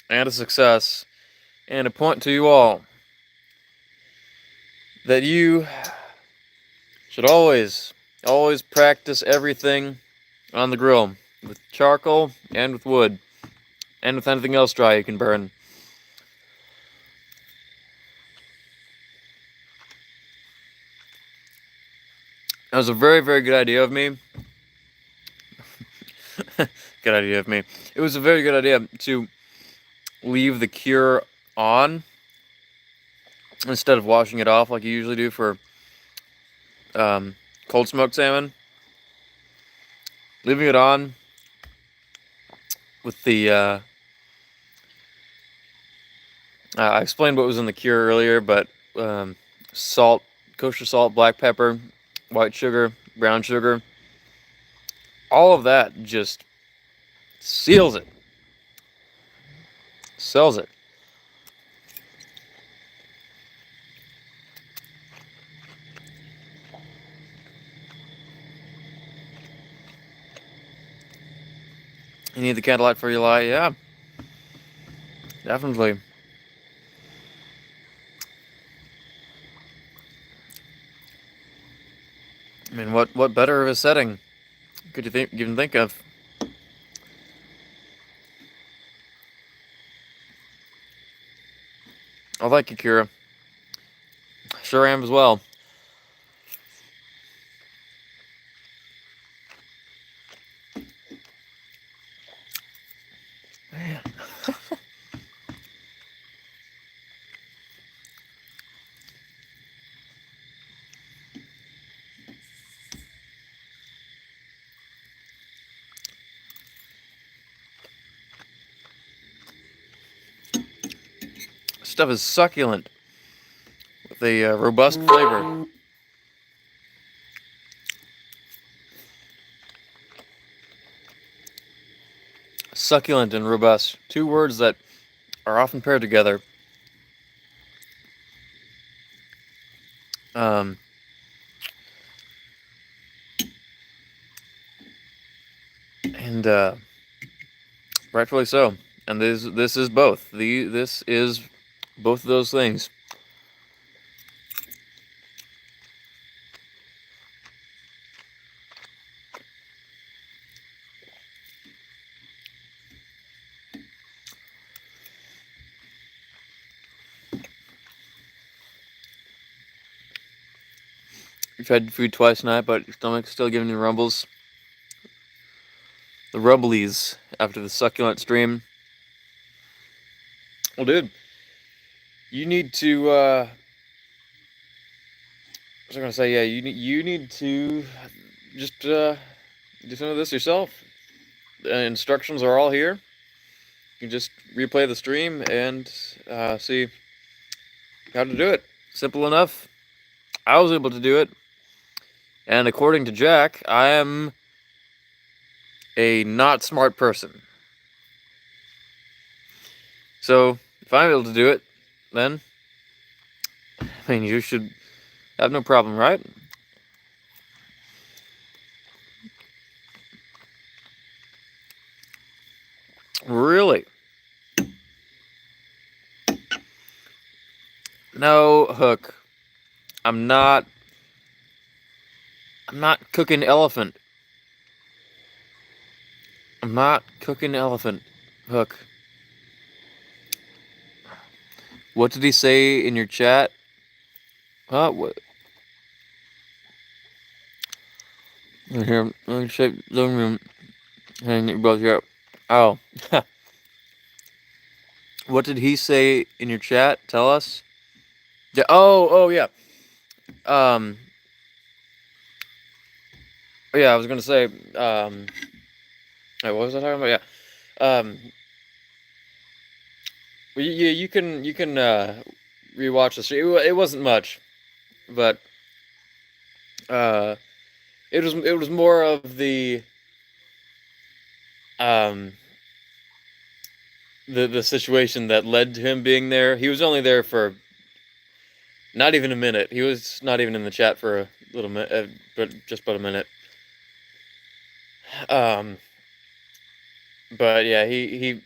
and a success, and a point to you all that you should always practice everything on the grill with charcoal and with wood and with anything else dry you can burn. That was a very, very good idea of me. Good idea of me. It was a very good idea to leave the cure on instead of washing it off like you usually do for cold smoked salmon. Leaving it on with the I explained what was in the cure earlier, but salt, kosher salt, black pepper, white sugar, brown sugar, all of that just seals it, sells it. You need the candlelight for your light, yeah, definitely. I mean, what better of a setting could you even think of? I like you, Kira. Sure am as well. Man. Stuff is succulent with a robust flavor. Succulent and robust, two words that are often paired together. And rightfully so. And this is both. This is both of those things. You've had food twice tonight, but your stomach's still giving you rumbles. The rumblies after the succulent stream. Well, dude, you need to. What was I gonna say? Yeah, you need to just do some of this yourself. The instructions are all here. You can just replay the stream and see how to do it. Simple enough. I was able to do it. And according to Jack, I am a not smart person. So, if I'm able to do it, then, I mean, you should have no problem, right? Really? No, Hook. I'm not cooking elephant. I'm not cooking elephant, Hook. What did he say in your chat? Huh? What? Here, let me check the room. And you both here. Oh. What did he say in your chat? Tell us. Oh, yeah. Um, yeah, I was gonna say. Wait, what was I talking about? Yeah. Well, you can rewatch the stream. It wasn't much, but uh, it was more of um the situation that led to him being there. He was only there for not even a minute. He was not even in the chat for a little minute, but just about a minute. Um, but yeah, he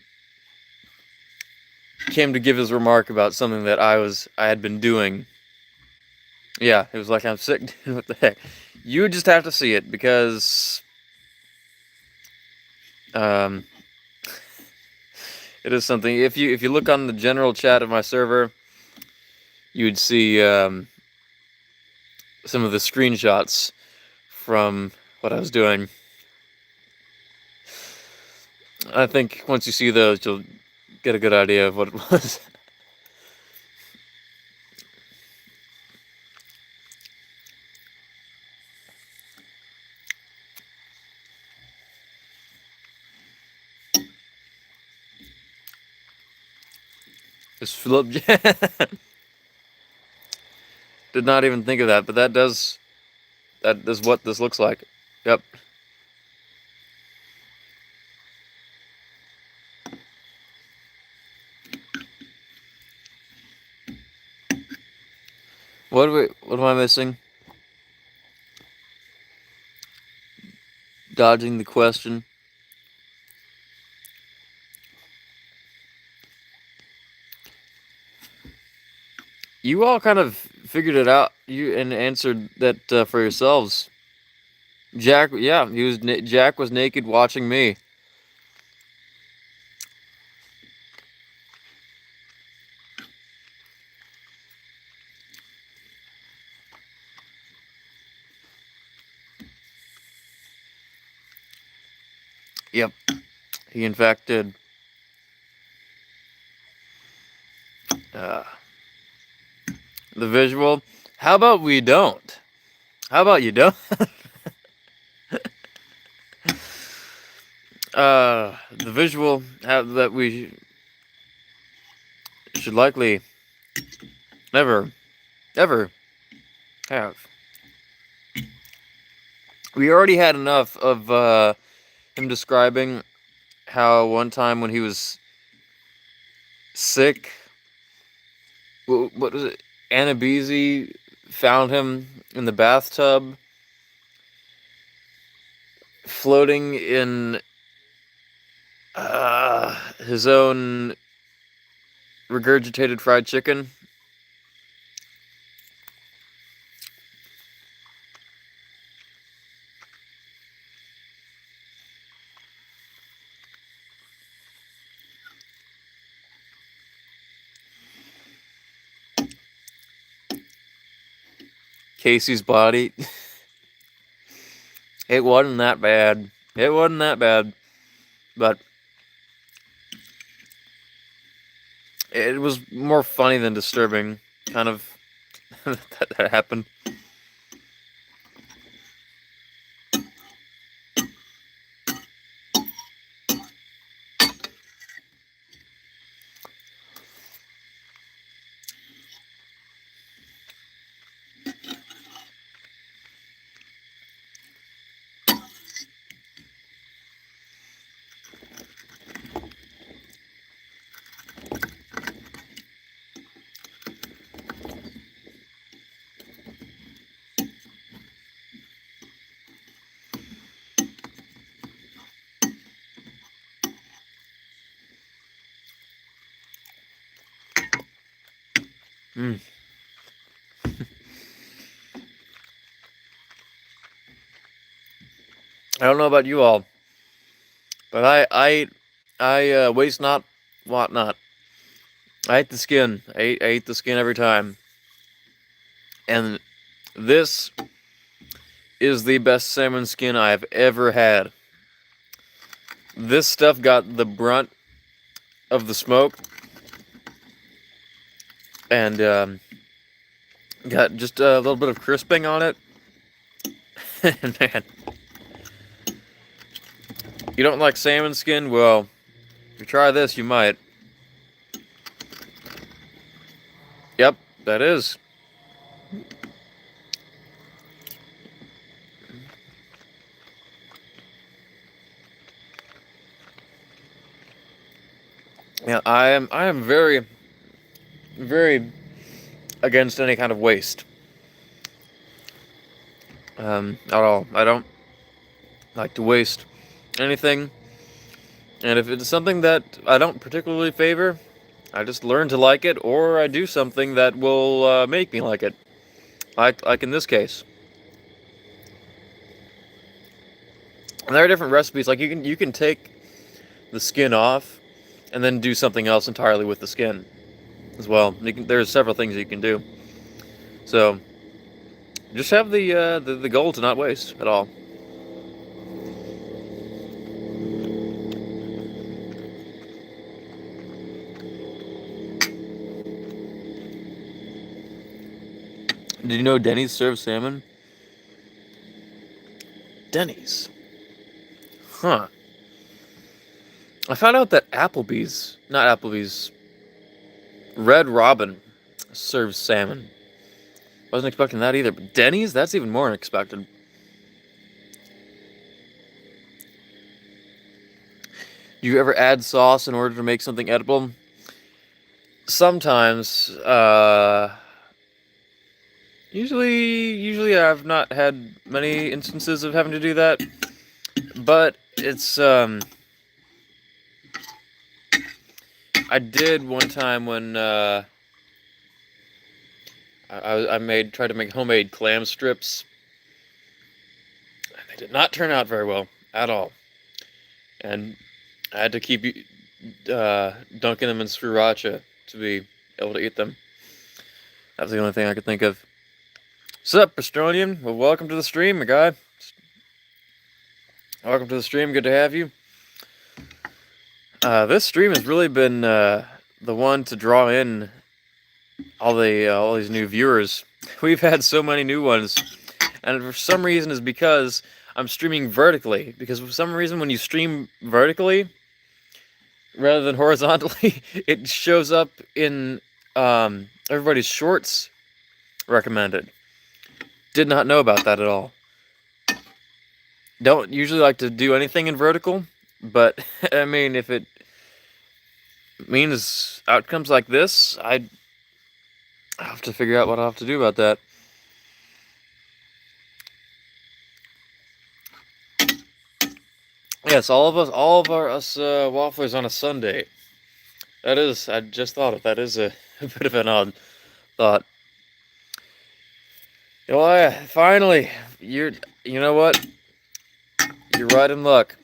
came to give his remark about something that I had been doing. Yeah, it was like, I'm sick. What the heck? You just have to see it because um, it is something. If you look on the general chat of my server, you would see some of the screenshots from what I was doing. I think once you see those, you'll get a good idea of what it was. Just flip. Did not even think of that, but that is what this looks like. Yep. What am I missing? Dodging the question. You all kind of figured it out. You and answered that for yourselves. Jack, yeah, Jack was naked watching me. Yep, he in fact did. Uh, the visual. How about we don't? How about you don't? The visual that we should likely never, ever have. We already had enough of him describing how one time when he was sick, what was it? Annabeze found him in the bathtub, floating in his own regurgitated fried chicken. Casey's body. It wasn't that bad. It wasn't that bad. But it was more funny than disturbing, kind of, that happened. Mm. I don't know about you all, but I waste not, want not. I ate the skin. I ate the skin every time. And this is the best salmon skin I've ever had. This stuff got the brunt of the smoke, and got just a little bit of crisping on it. And man, you don't like salmon skin? Well, if you try this, you might. Yep, that is. Yeah, I am very, very against any kind of waste. At all. I don't like to waste anything. And if it's something that I don't particularly favor, I just learn to like it, or I do something that will make me like it. Like in this case. And there are different recipes. Like you can take the skin off, and then do something else entirely with the skin as well. There's several things you can do. So just have the goal to not waste at all. Did you know Denny's serves salmon? Denny's. Huh. I found out that not Applebee's, Red Robin serves salmon. Wasn't expecting that either, but Denny's? That's even more unexpected. Do you ever add sauce in order to make something edible? Sometimes. Usually I've not had many instances of having to do that, but it's I did one time when I tried to make homemade clam strips. They did not turn out very well at all, and I had to keep dunking them in sriracha to be able to eat them. That was the only thing I could think of. Sup, Australian? Well, welcome to the stream, my guy. Welcome to the stream. Good to have you. This stream has really been the one to draw in all these new viewers. We've had so many new ones, and for some reason, is because I'm streaming vertically. Because for some reason, when you stream vertically rather than horizontally, it shows up in everybody's shorts recommended. Did not know about that at all. Don't usually like to do anything in vertical, but I mean, if it means outcomes like this, I have to figure out what I have to do about that. Yes, all of us wafflers on a Sunday. That is, I just thought of that is a bit of an odd thought. Well, finally, you know what? You're right in luck.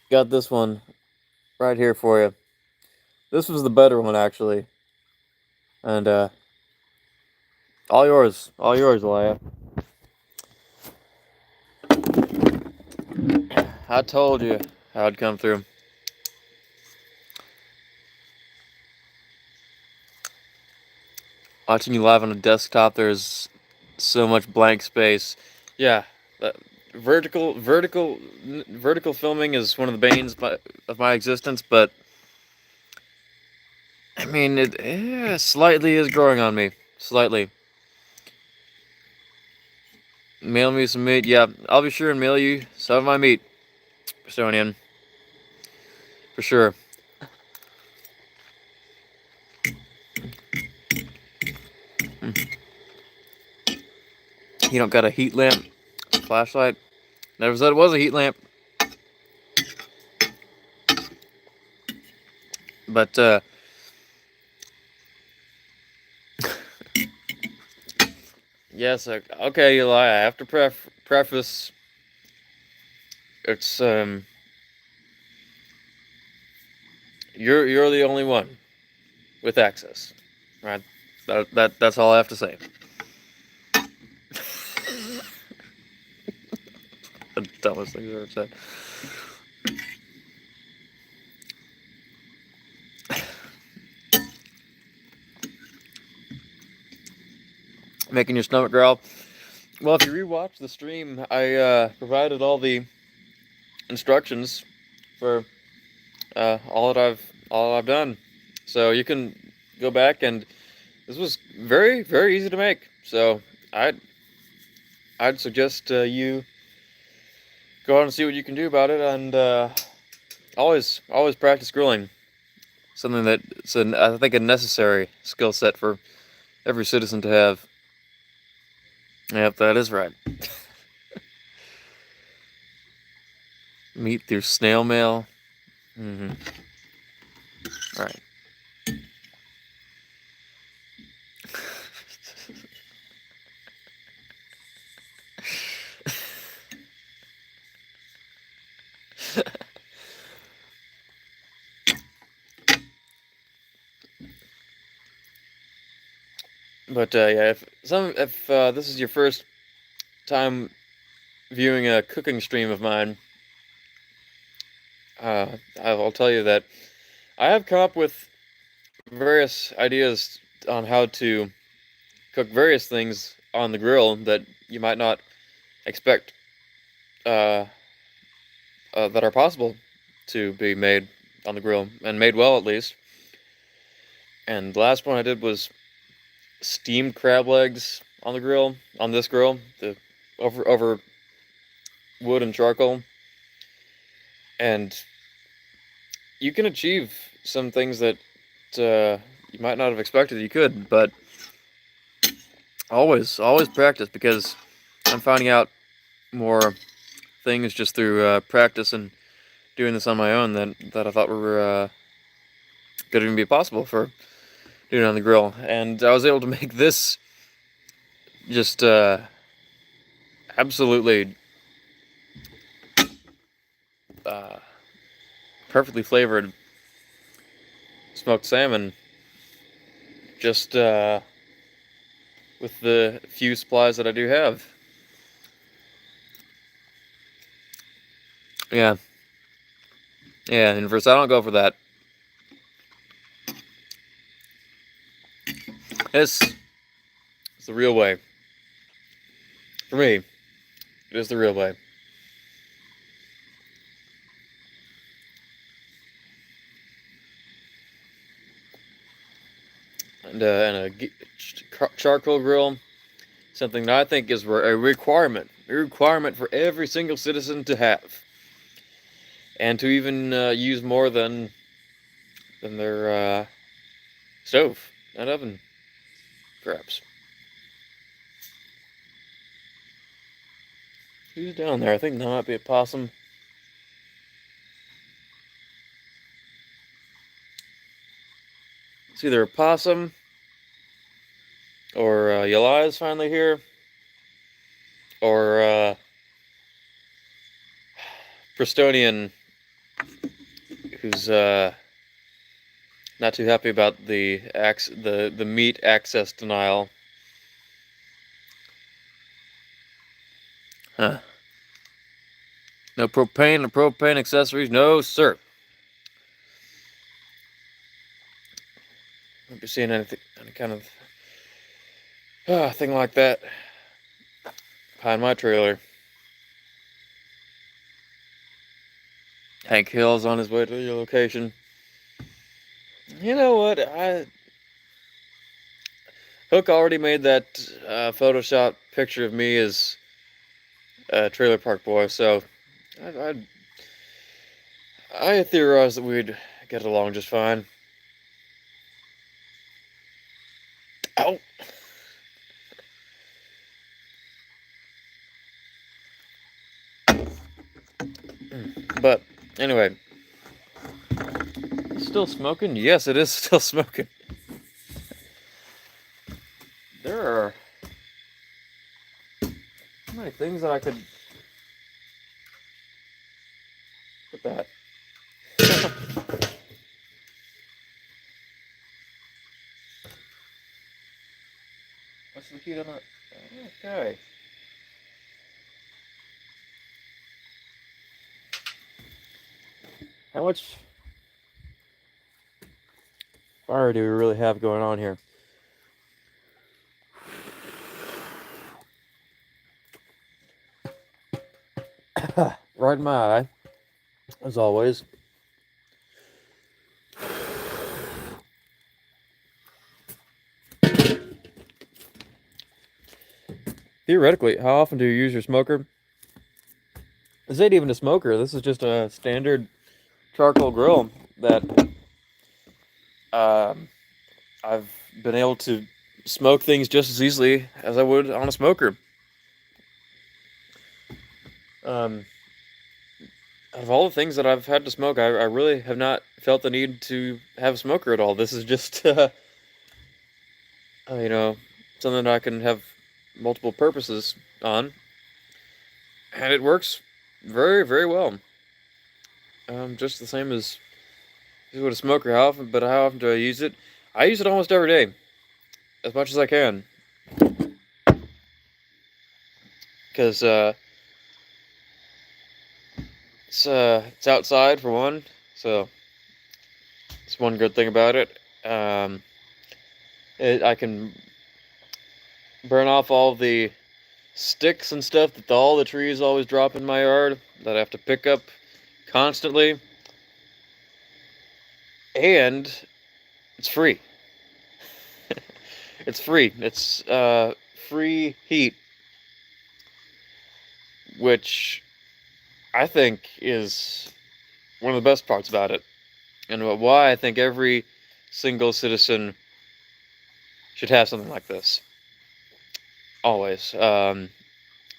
Got this one right here for you. This was the better one, actually. And, all yours, Elia. I told you how it'd come through. Watching you live on a desktop, there's so much blank space. Yeah, vertical filming is one of the banes of my existence, but I mean, it slightly is growing on me. Slightly. Mail me some meat. Yeah, I'll be sure and mail you some of my meat, Estonian. For sure. You don't got a heat lamp? Flashlight? Never said it was a heat lamp. But, yes, okay, Eli, I have to preface, it's, You're the only one with access, right? That's all I have to say. The dumbest thing I've ever said. Making your stomach growl. Well, if you rewatch the stream, I provided all the instructions for all I've done, so you can go back, and this was very easy to make. So I'd suggest you go out and see what you can do about it, and always practice grilling. Something that's I think a necessary skill set for every citizen to have. Yep, that is right. Meat through snail mail. Mm-hmm. Right. But yeah, if this is your first time viewing a cooking stream of mine, I'll tell you that I have come up with various ideas on how to cook various things on the grill that you might not expect uh, that are possible to be made on the grill, and made well at least. And the last one I did was steamed crab legs on the grill, on this grill, the over wood and charcoal. And you can achieve some things that you might not have expected you could, but always practice, because I'm finding out more things just through practice and doing this on my own that I thought were could even be possible for doing it on the grill. And I was able to make this just absolutely perfectly flavored smoked salmon, just with the few supplies that I do have. Yeah. Yeah, and first I don't go for that. This is the real way. For me, it is the real way. And a charcoal grill, something that I think is a requirement for every single citizen to have, and to even use more than their stove and oven, perhaps. Who's down there? I think that might be a possum. It's either a possum or Yala is finally here, or Bristonian, who's not too happy about the meat access denial. Huh. No propane or propane accessories, no sir. Won't be seeing any kind of thing like that behind my trailer. Hank Hill's on his way to your location. You know what? Hook already made that Photoshop picture of me as a trailer park boy, so I theorized that we'd get along just fine. Ow! But anyway, it's still smoking? Yes, it is still smoking. There are so many things that I could put that. What's the heat on that? Okay. How much fire do we really have going on here? Right in my eye, as always. Theoretically, how often do you use your smoker? This ain't even a smoker. This is just a standard charcoal grill that um, I've been able to smoke things just as easily as I would on a smoker. Um, Out of all the things that I've had to smoke, I really have not felt the need to have a smoker at all. This is just, you know, something that I can have multiple purposes on, and it works very, very well. Just the same as with a smoker. How often do I use it? I use it almost every day, as much as I can, because it's outside for one, so it's one good thing about it. Um, I can burn off all the sticks and stuff that all the trees always drop in my yard that I have to pick up constantly, and it's free. It's free. It's free heat, which I think is one of the best parts about it, and why I think every single citizen should have something like this. Always.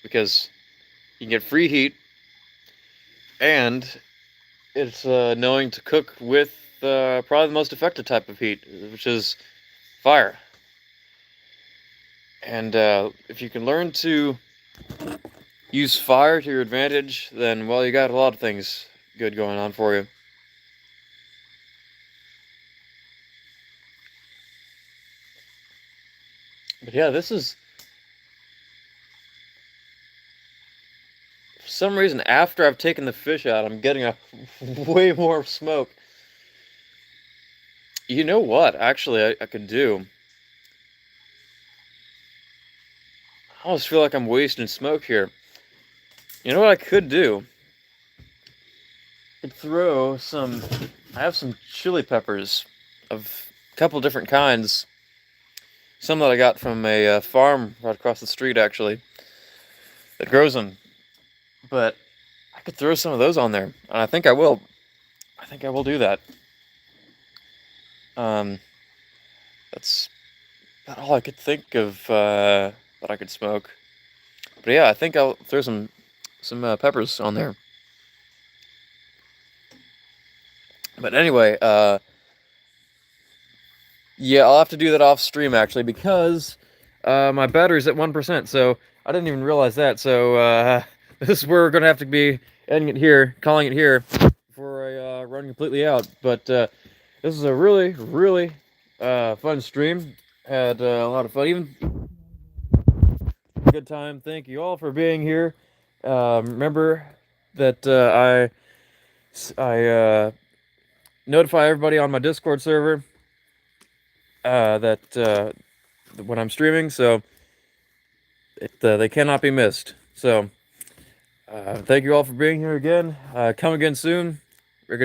Because you can get free heat, and it's knowing to cook with probably the most effective type of heat, which is fire. And if you can learn to use fire to your advantage, then, well, you got a lot of things good going on for you. But yeah, this is, for some reason, after I've taken the fish out, I'm getting a way more smoke. You know what, actually, I could do? I almost feel like I'm wasting smoke here. You know what I could do? I could throw some, I have some chili peppers of a couple different kinds. Some that I got from a farm right across the street, actually, that grows them. But I could throw some of those on there, and I think I will. I think I will do that. Um, that's about all I could think of that I could smoke. But yeah, I think I'll throw some peppers on there. But anyway, yeah, I'll have to do that off stream actually because my battery's at 1%. So I didn't even realize that. So this is where we're gonna have to be ending it here, calling it here, before I run completely out. But this is a really, really fun stream. Had a lot of fun. Even good time. Thank you all for being here. Remember that I notify everybody on my Discord server that when I'm streaming, so they cannot be missed. So thank you all for being here again. Come again soon. We're good.